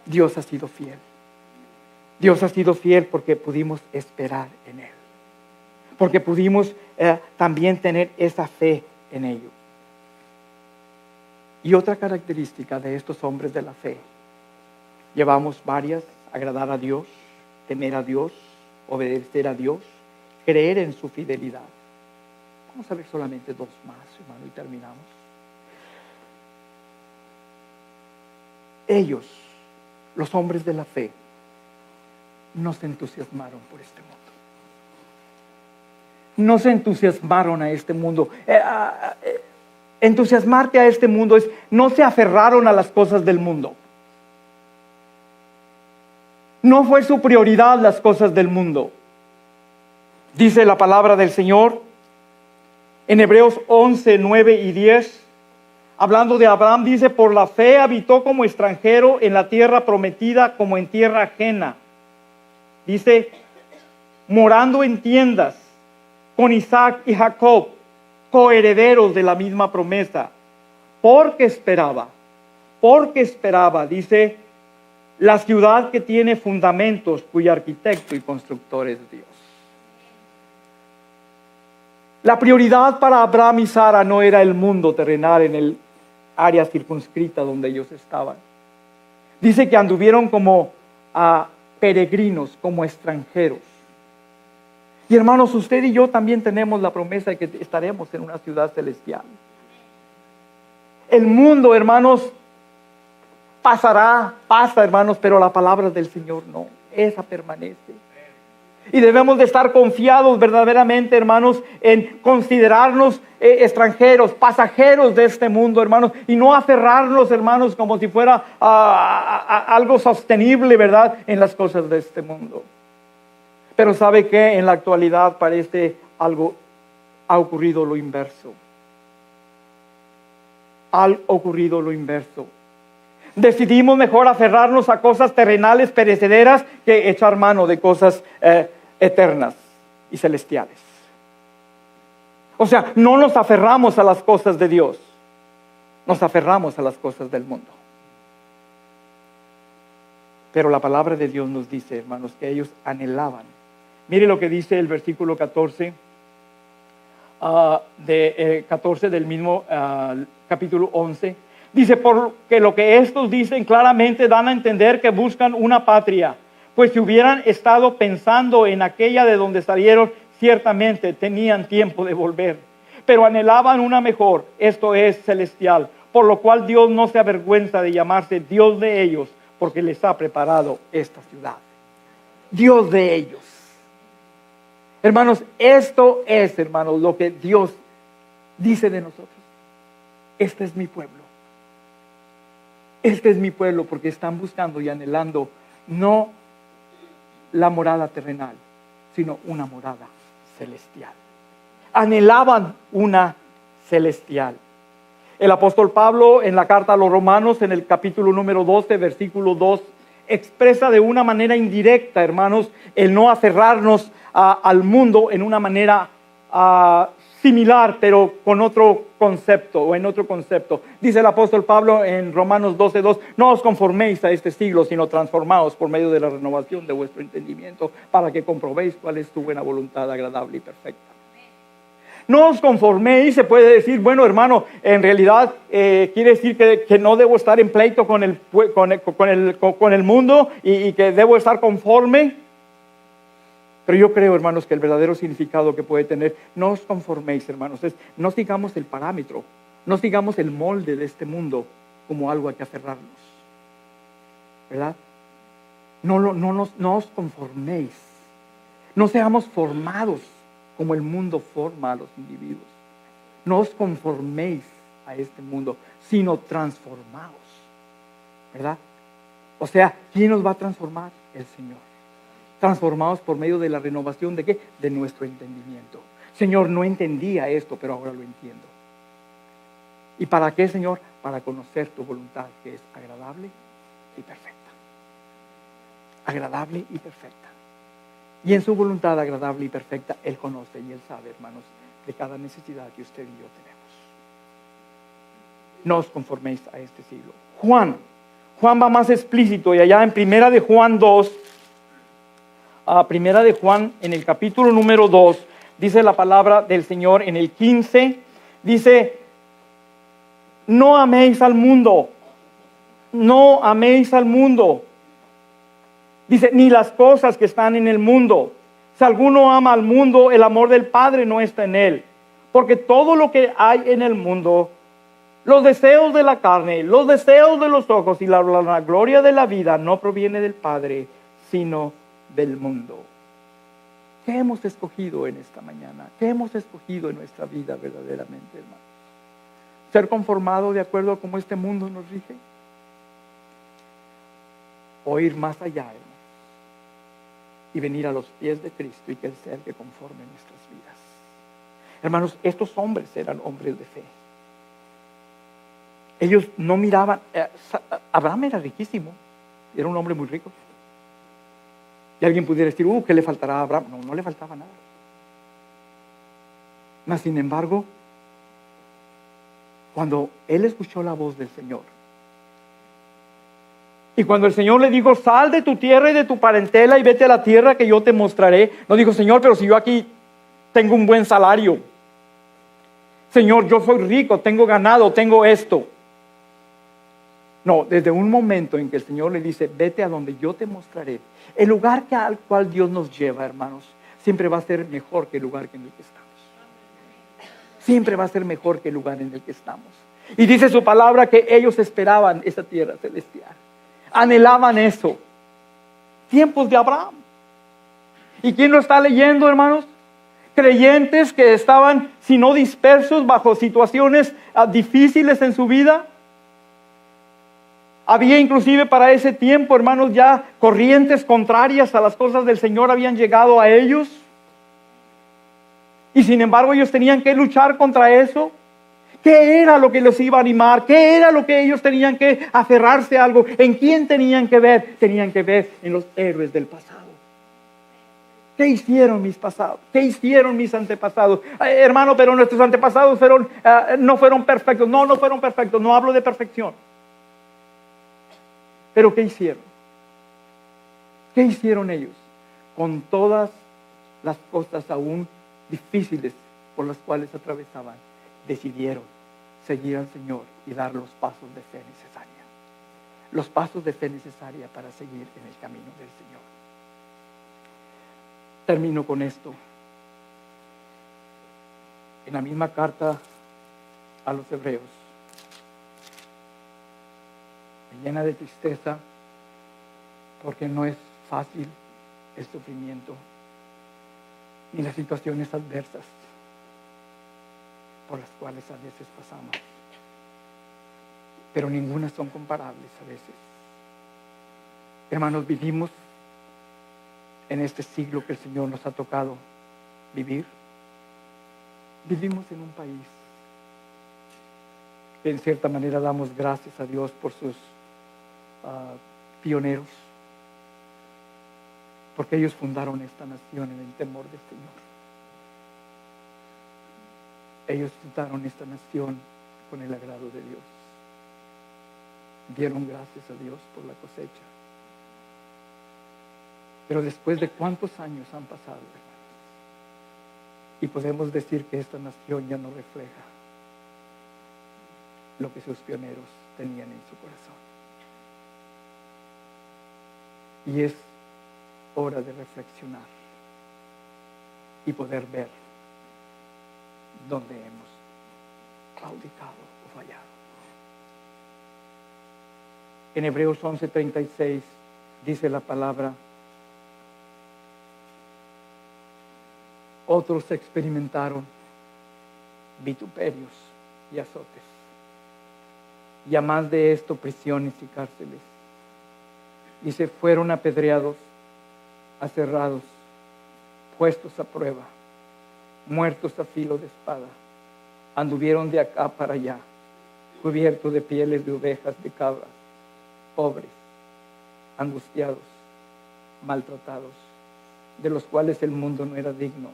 Dios ha sido fiel. Dios ha sido fiel porque pudimos esperar en Él. Porque pudimos también tener esa fe en ello. Y otra característica de estos hombres de la fe, llevamos varias: agradar a Dios, temer a Dios, obedecer a Dios, creer en su fidelidad. Vamos a ver solamente dos más, hermano, y terminamos. Ellos, los hombres de la fe, no se entusiasmaron por este mundo. No se entusiasmaron a este mundo. Entusiasmarte a este mundo es, no se aferraron a las cosas del mundo. No fue su prioridad las cosas del mundo. Dice la palabra del Señor en Hebreos 11:9 y 10, hablando de Abraham, dice, por la fe habitó como extranjero en la tierra prometida, como en tierra ajena. Dice, morando en tiendas con Isaac y Jacob, coherederos de la misma promesa, porque esperaba, dice, la ciudad que tiene fundamentos, cuyo arquitecto y constructor es Dios. La prioridad para Abraham y Sara no era el mundo terrenal en el área circunscrita donde ellos estaban. Dice que anduvieron como peregrinos, como extranjeros. Y hermanos, usted y yo también tenemos la promesa de que estaremos en una ciudad celestial. El mundo, hermanos, pasa, hermanos, pero la palabra del Señor no, esa permanece. Y debemos de estar confiados verdaderamente, hermanos, en considerarnos extranjeros, pasajeros de este mundo, hermanos, y no aferrarnos, hermanos, como si fuera algo sostenible, ¿verdad?, en las cosas de este mundo. Pero ¿sabe qué? En la actualidad parece algo, ha ocurrido lo inverso. Ha ocurrido lo inverso. Decidimos mejor aferrarnos a cosas terrenales, perecederas, que echar mano de cosas eternas y celestiales. O sea, no nos aferramos a las cosas de Dios, nos aferramos a las cosas del mundo. Pero la palabra de Dios nos dice, hermanos, que ellos anhelaban. Mire lo que dice el versículo 14, 14 del mismo capítulo 11. Dice, porque lo que estos dicen claramente dan a entender que buscan una patria, pues si hubieran estado pensando en aquella de donde salieron, ciertamente tenían tiempo de volver. Pero anhelaban una mejor, esto es celestial, por lo cual Dios no se avergüenza de llamarse Dios de ellos, porque les ha preparado esta ciudad. Dios de ellos. Hermanos, esto es, hermanos, lo que Dios dice de nosotros. Este es mi pueblo. Este es mi pueblo, porque están buscando y anhelando no la morada terrenal, sino una morada celestial. Anhelaban una celestial. El apóstol Pablo, en la carta a los Romanos, en el capítulo número 12, versículo 2, expresa de una manera indirecta, hermanos, el no aferrarnos al mundo en una manera similar, pero con otro concepto o en otro concepto. Dice el apóstol Pablo en Romanos 12:2, no os conforméis a este siglo, sino transformaos por medio de la renovación de vuestro entendimiento, para que comprobéis cuál es tu buena voluntad, agradable y perfecta. No os conforméis, se puede decir, bueno, hermano, en realidad quiere decir que no debo estar en pleito con el mundo y que debo estar conforme. Pero yo creo, hermanos, que el verdadero significado que puede tener, no os conforméis, hermanos, es no sigamos el parámetro, no sigamos el molde de este mundo como algo a que aferrarnos, ¿verdad? No os conforméis, no seamos formados como el mundo forma a los individuos. No os conforméis a este mundo, sino transformaos, ¿verdad? O sea, ¿quién nos va a transformar? El Señor. Transformados por medio de la renovación ¿de qué? De nuestro entendimiento. Señor, no entendía esto, pero ahora lo entiendo. ¿Y para qué, Señor? Para conocer tu voluntad, que es agradable y perfecta. Agradable y perfecta. Y en su voluntad agradable y perfecta, Él conoce y Él sabe, hermanos, de cada necesidad que usted y yo tenemos. No os conforméis a este siglo. Juan va más explícito, y allá en Primera de Juan 2, Primera de Juan, en el capítulo número 2, dice la palabra del Señor en el 15, dice, no améis al mundo, no améis al mundo. Dice, ni las cosas que están en el mundo. Si alguno ama al mundo, el amor del Padre no está en él. Porque todo lo que hay en el mundo, los deseos de la carne, los deseos de los ojos y la gloria de la vida no proviene del Padre, sino del mundo. ¿Qué hemos escogido en esta mañana? ¿Qué hemos escogido en nuestra vida verdaderamente, hermano? ¿Ser conformado de acuerdo a cómo este mundo nos rige? ¿O ir más allá, hermano? Y venir a los pies de Cristo y que Él sea el que conforme nuestras vidas. Hermanos, estos hombres eran hombres de fe. Ellos no miraban. Abraham era riquísimo, era un hombre muy rico. Y alguien pudiera decir, ¿qué le faltará a Abraham? No le faltaba nada. Mas, sin embargo, cuando él escuchó la voz del Señor, y cuando el Señor le dijo, sal de tu tierra y de tu parentela y vete a la tierra que yo te mostraré, no dijo, Señor, pero si yo aquí tengo un buen salario. Señor, yo soy rico, tengo ganado, tengo esto. No, desde un momento en que el Señor le dice, vete a donde yo te mostraré, el lugar al cual Dios nos lleva, hermanos, siempre va a ser mejor que el lugar en el que estamos. Siempre va a ser mejor que el lugar en el que estamos. Y dice su palabra que ellos esperaban esa tierra celestial. Anhelaban eso. Tiempos de Abraham. ¿Y quién lo está leyendo, hermanos? Creyentes que estaban, si no dispersos, bajo situaciones difíciles en su vida. Había inclusive para ese tiempo, hermanos, ya corrientes contrarias a las cosas del Señor habían llegado a ellos. Y sin embargo ellos tenían que luchar contra eso. ¿Qué era lo que los iba a animar? ¿Qué era lo que ellos tenían que aferrarse a algo? ¿En quién tenían que ver? Tenían que ver en los héroes del pasado. ¿Qué hicieron mis pasados? ¿Qué hicieron mis antepasados? Hermano, pero nuestros antepasados no fueron perfectos. No fueron perfectos. No hablo de perfección. Pero ¿qué hicieron? ¿Qué hicieron ellos? Con todas las cosas aún difíciles por las cuales atravesaban, decidieron seguir al Señor y dar los pasos de fe necesaria. Los pasos de fe necesaria para seguir en el camino del Señor. Termino con esto. En la misma carta a los hebreos, me llena de tristeza porque no es fácil el sufrimiento ni las situaciones adversas por las cuales a veces pasamos, pero ninguna son comparables a veces. Hermanos, vivimos en este siglo que el Señor nos ha tocado vivir. Vivimos en un país que en cierta manera damos gracias a Dios por sus pioneros, porque ellos fundaron esta nación en el temor del Señor. Ellos fundaron esta nación con el agrado de Dios. Dieron gracias a Dios por la cosecha. Pero después de cuántos años han pasado, hermanos, y podemos decir que esta nación ya no refleja lo que sus pioneros tenían en su corazón. Y es hora de reflexionar y poder ver dónde hemos claudicado o fallado. En Hebreos 11:36 dice la palabra: otros experimentaron vituperios y azotes, y a más de esto prisiones y cárceles. Dice, fueron apedreados, aserrados, puestos a prueba, muertos a filo de espada, anduvieron de acá para allá, cubiertos de pieles de ovejas, de cabras, pobres, angustiados, maltratados, de los cuales el mundo no era digno,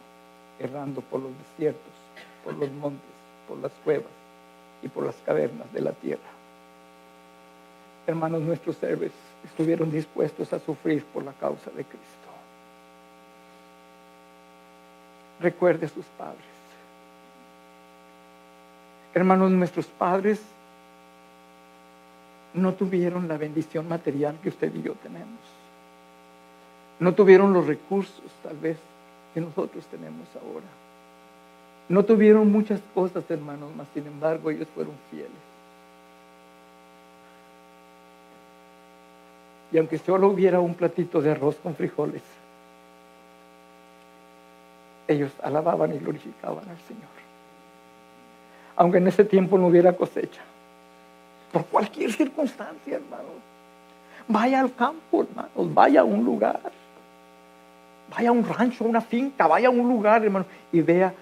errando por los desiertos, por los montes, por las cuevas y por las cavernas de la tierra. Hermanos, nuestros héroes estuvieron dispuestos a sufrir por la causa de Cristo. Recuerde a sus padres. Hermanos, nuestros padres no tuvieron la bendición material que usted y yo tenemos. No tuvieron los recursos, tal vez, que nosotros tenemos ahora. No tuvieron muchas cosas, hermanos, mas sin embargo ellos fueron fieles. Y aunque solo hubiera un platito de arroz con frijoles, ellos alababan y glorificaban al Señor. Aunque en ese tiempo no hubiera cosecha, por cualquier circunstancia, hermanos, vaya al campo, hermanos, vaya a un lugar, vaya a un rancho, a una finca, vaya a un lugar, hermanos, y vea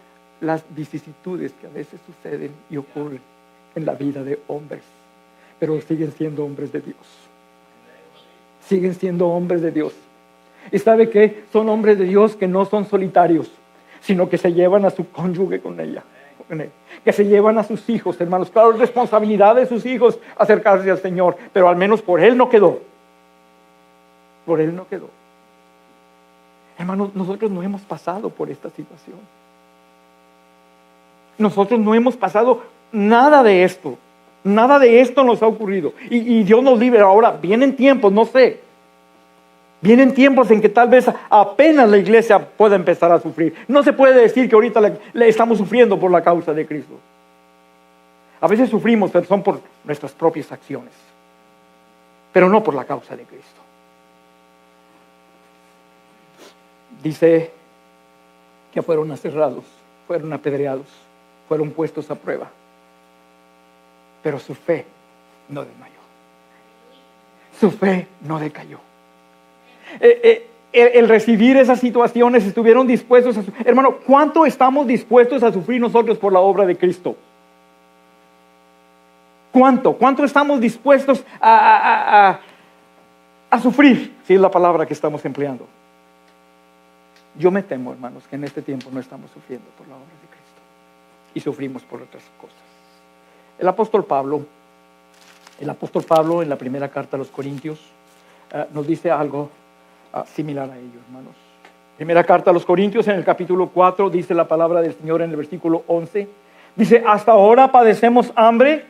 las vicisitudes que a veces suceden y ocurren en la vida de hombres, pero siguen siendo hombres de Dios. Siguen siendo hombres de Dios. ¿Y sabe qué? Son hombres de Dios que no son solitarios, sino que se llevan a su cónyuge con él, que se llevan a sus hijos, hermanos. Claro, es responsabilidad de sus hijos acercarse al Señor, pero al menos por él no quedó. Por él no quedó. Hermanos, nosotros no hemos pasado por esta situación. Nosotros no hemos pasado nada de esto. Nada de esto nos ha ocurrido. Y Dios nos libre. Ahora, vienen tiempos, no sé. Vienen tiempos en que tal vez apenas la iglesia pueda empezar a sufrir. No se puede decir que ahorita le estamos sufriendo por la causa de Cristo. A veces sufrimos, pero son por nuestras propias acciones, pero no por la causa de Cristo. Dice que fueron aserrados, fueron apedreados, fueron puestos a prueba, pero su fe no desmayó. Su fe no decayó. El recibir esas situaciones, estuvieron dispuestos a sufrir. Hermano, ¿cuánto estamos dispuestos a sufrir nosotros por la obra de Cristo? ¿Cuánto estamos dispuestos a sufrir? Si es la palabra que estamos empleando. Yo me temo, hermanos, que en este tiempo no estamos sufriendo por la obra de Cristo y sufrimos por otras cosas. El apóstol Pablo en la primera carta a los Corintios nos dice algo similar a ello, hermanos. Primera carta a los Corintios, en el capítulo 4, dice la palabra del Señor en el versículo 11. Dice, hasta ahora padecemos hambre,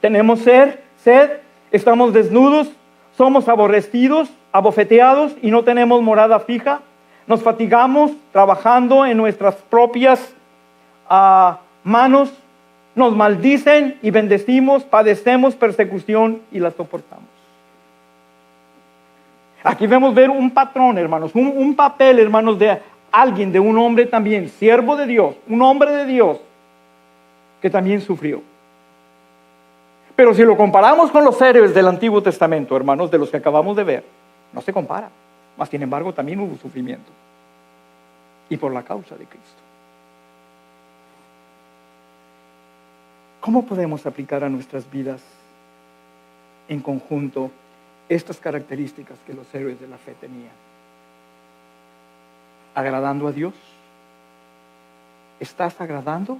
tenemos sed, estamos desnudos, somos aborrecidos, abofeteados y no tenemos morada fija. Nos fatigamos trabajando en nuestras propias manos, nos maldicen y bendecimos, padecemos persecución y la soportamos. Aquí vemos ver un patrón, hermanos, un papel, hermanos, de alguien, de un hombre también, siervo de Dios, un hombre de Dios, que también sufrió. Pero si lo comparamos con los héroes del Antiguo Testamento, hermanos, de los que acabamos de ver, no se compara. Mas, sin embargo, también hubo sufrimiento. Y por la causa de Cristo. ¿Cómo podemos aplicar a nuestras vidas en conjunto estas características que los héroes de la fe tenían? ¿Agradando a Dios? ¿Estás agradando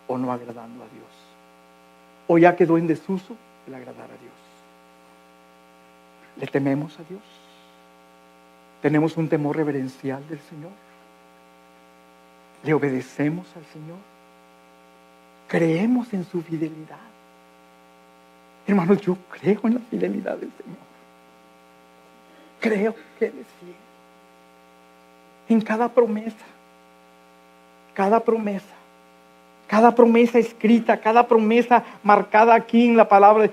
o no agradando a Dios? ¿O ya quedó en desuso el agradar a Dios? ¿Le tememos a Dios? ¿Tenemos un temor reverencial del Señor? ¿Le obedecemos al Señor? ¿Creemos en su fidelidad? Hermanos, yo creo en la fidelidad del Señor. Creo que Él es fiel. En cada promesa escrita, cada promesa marcada aquí en la palabra,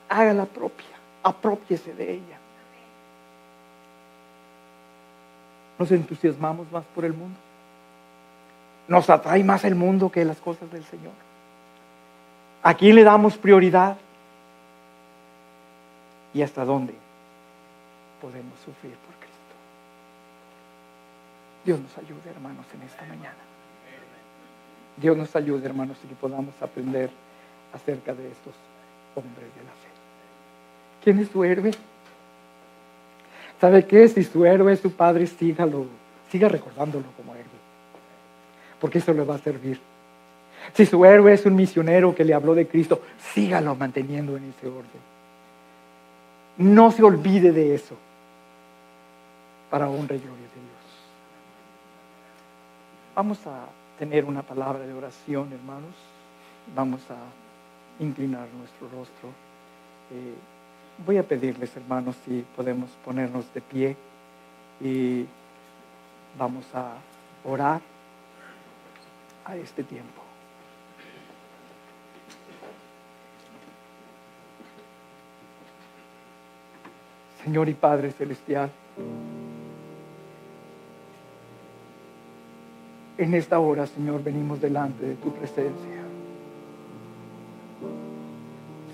hágala propia, aprópiese de ella. ¿Nos entusiasmamos más por el mundo? ¿Nos atrae más el mundo que las cosas del Señor? ¿A quién le damos prioridad? ¿Y hasta dónde podemos sufrir por Cristo? Dios nos ayude, hermanos, en esta mañana. Dios nos ayude, hermanos, y que podamos aprender acerca de estos hombres de la fe. ¿Quién es su héroe? ¿Sabe qué? Si su héroe es su padre, siga recordándolo como héroe, porque eso le va a servir. Si su héroe es un misionero que le habló de Cristo, sígalo manteniendo en ese orden. No se olvide de eso, para honra y gloria de Dios. Vamos a tener una palabra de oración, hermanos. Vamos a inclinar nuestro rostro. Voy a pedirles, hermanos, si podemos ponernos de pie y vamos a orar a este tiempo. Señor y Padre Celestial, en esta hora, Señor, venimos delante de tu presencia.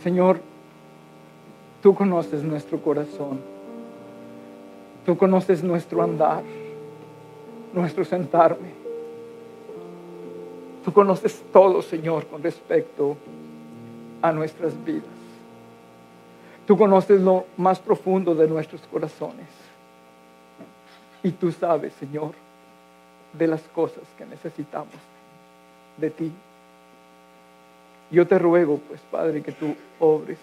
Señor, tú conoces nuestro corazón. Tú conoces nuestro andar, nuestro sentarme. Tú conoces todo, Señor, con respecto a nuestras vidas. Tú conoces lo más profundo de nuestros corazones. Y tú sabes, Señor, de las cosas que necesitamos de ti. Yo te ruego, pues, Padre, que tú obres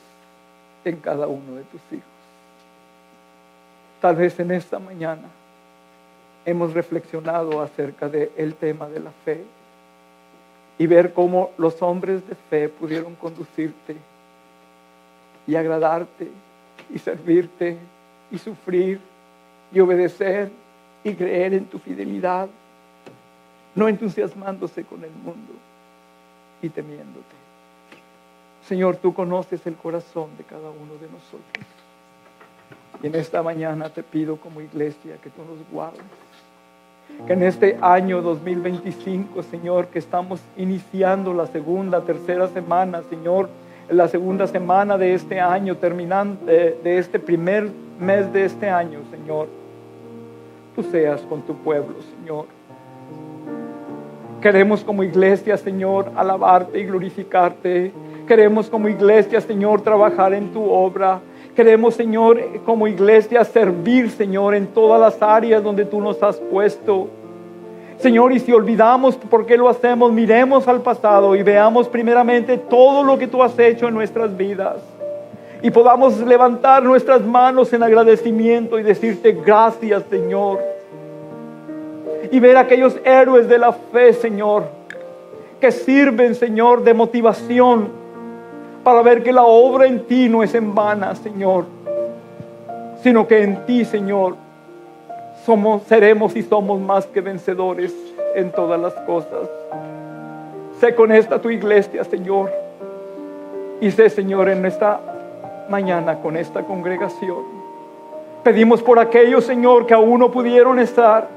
en cada uno de tus hijos. Tal vez en esta mañana hemos reflexionado acerca del tema de la fe y ver cómo los hombres de fe pudieron conducirte y agradarte y servirte y sufrir y obedecer y creer en tu fidelidad, no entusiasmándose con el mundo y temiéndote. Señor, tú conoces el corazón de cada uno de nosotros. Y en esta mañana te pido como iglesia que tú nos guardes. Que en este año 2025, Señor, que estamos iniciando la segunda, tercera semana, Señor, la segunda semana de este año, terminando de este primer mes de este año, Señor, tú seas con tu pueblo, Señor. Queremos como iglesia, Señor, alabarte y glorificarte. Queremos como iglesia, Señor, trabajar en tu obra. Queremos, Señor, como iglesia servir, Señor, en todas las áreas donde tú nos has puesto. Señor, y si olvidamos por qué lo hacemos, miremos al pasado y veamos primeramente todo lo que tú has hecho en nuestras vidas. Y podamos levantar nuestras manos en agradecimiento y decirte gracias, Señor. Y ver aquellos héroes de la fe, Señor, que sirven, Señor, de motivación para ver que la obra en ti no es en vana, Señor, sino que en ti, Señor, seremos y somos más que vencedores en todas las cosas. Sé con esta tu iglesia, Señor, y sé, Señor, en esta mañana con esta congregación. Pedimos por aquellos, Señor, que aún no pudieron estar,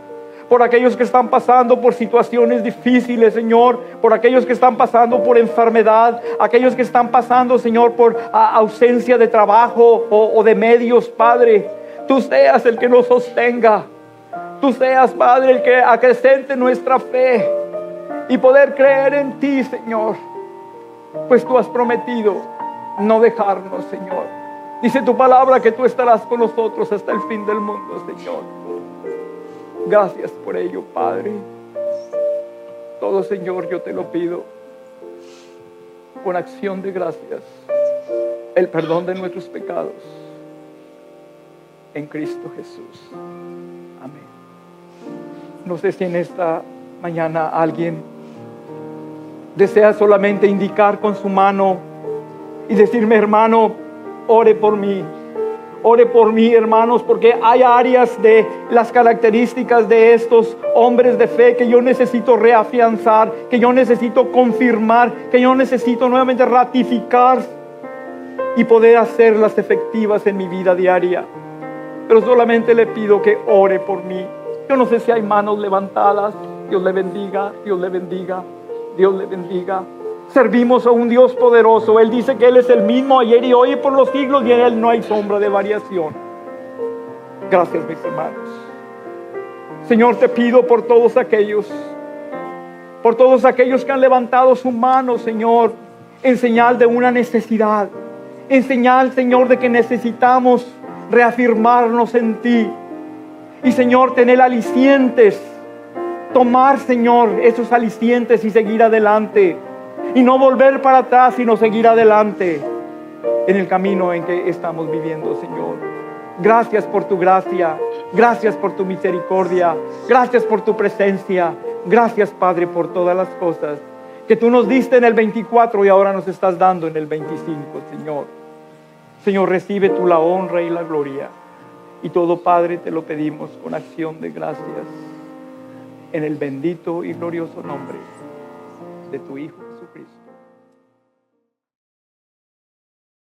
por aquellos que están pasando por situaciones difíciles, Señor, por aquellos que están pasando por enfermedad, aquellos que están pasando, Señor, por ausencia de trabajo o de medios, Padre. Tú seas el que nos sostenga. Tú seas, Padre, el que acrecente nuestra fe y poder creer en ti, Señor, pues tú has prometido no dejarnos, Señor. Dice tu palabra que tú estarás con nosotros hasta el fin del mundo, Señor. Gracias por ello, Padre. Todo, Señor, yo te lo pido con acción de gracias, el perdón de nuestros pecados en Cristo Jesús. Amén. No sé si en esta mañana alguien desea solamente indicar con su mano y decirme, hermano, ore por mí. Ore por mí, hermanos, porque hay áreas de las características de estos hombres de fe que yo necesito reafianzar, que yo necesito confirmar, que yo necesito nuevamente ratificar y poder hacerlas efectivas en mi vida diaria. Pero solamente le pido que ore por mí. Yo no sé si hay manos levantadas. Dios le bendiga, Dios le bendiga, Dios le bendiga. Servimos a un Dios poderoso. Él dice que Él es el mismo ayer y hoy y por los siglos, y en Él no hay sombra de variación. Gracias, mis hermanos. Señor, te pido por todos aquellos que han levantado su mano, Señor, en señal de una necesidad, en señal, Señor, de que necesitamos reafirmarnos en ti. Y, Señor, tener alicientes, tomar, Señor, esos alicientes y seguir adelante. Y no volver para atrás, sino seguir adelante en el camino en que estamos viviendo, Señor. Gracias por tu gracia. Gracias por tu misericordia. Gracias por tu presencia. Gracias, Padre, por todas las cosas que tú nos diste en el 24 y ahora nos estás dando en el 25, Señor. Señor, recibe tú la honra y la gloria. Y todo, Padre, te lo pedimos con acción de gracias en el bendito y glorioso nombre de tu Hijo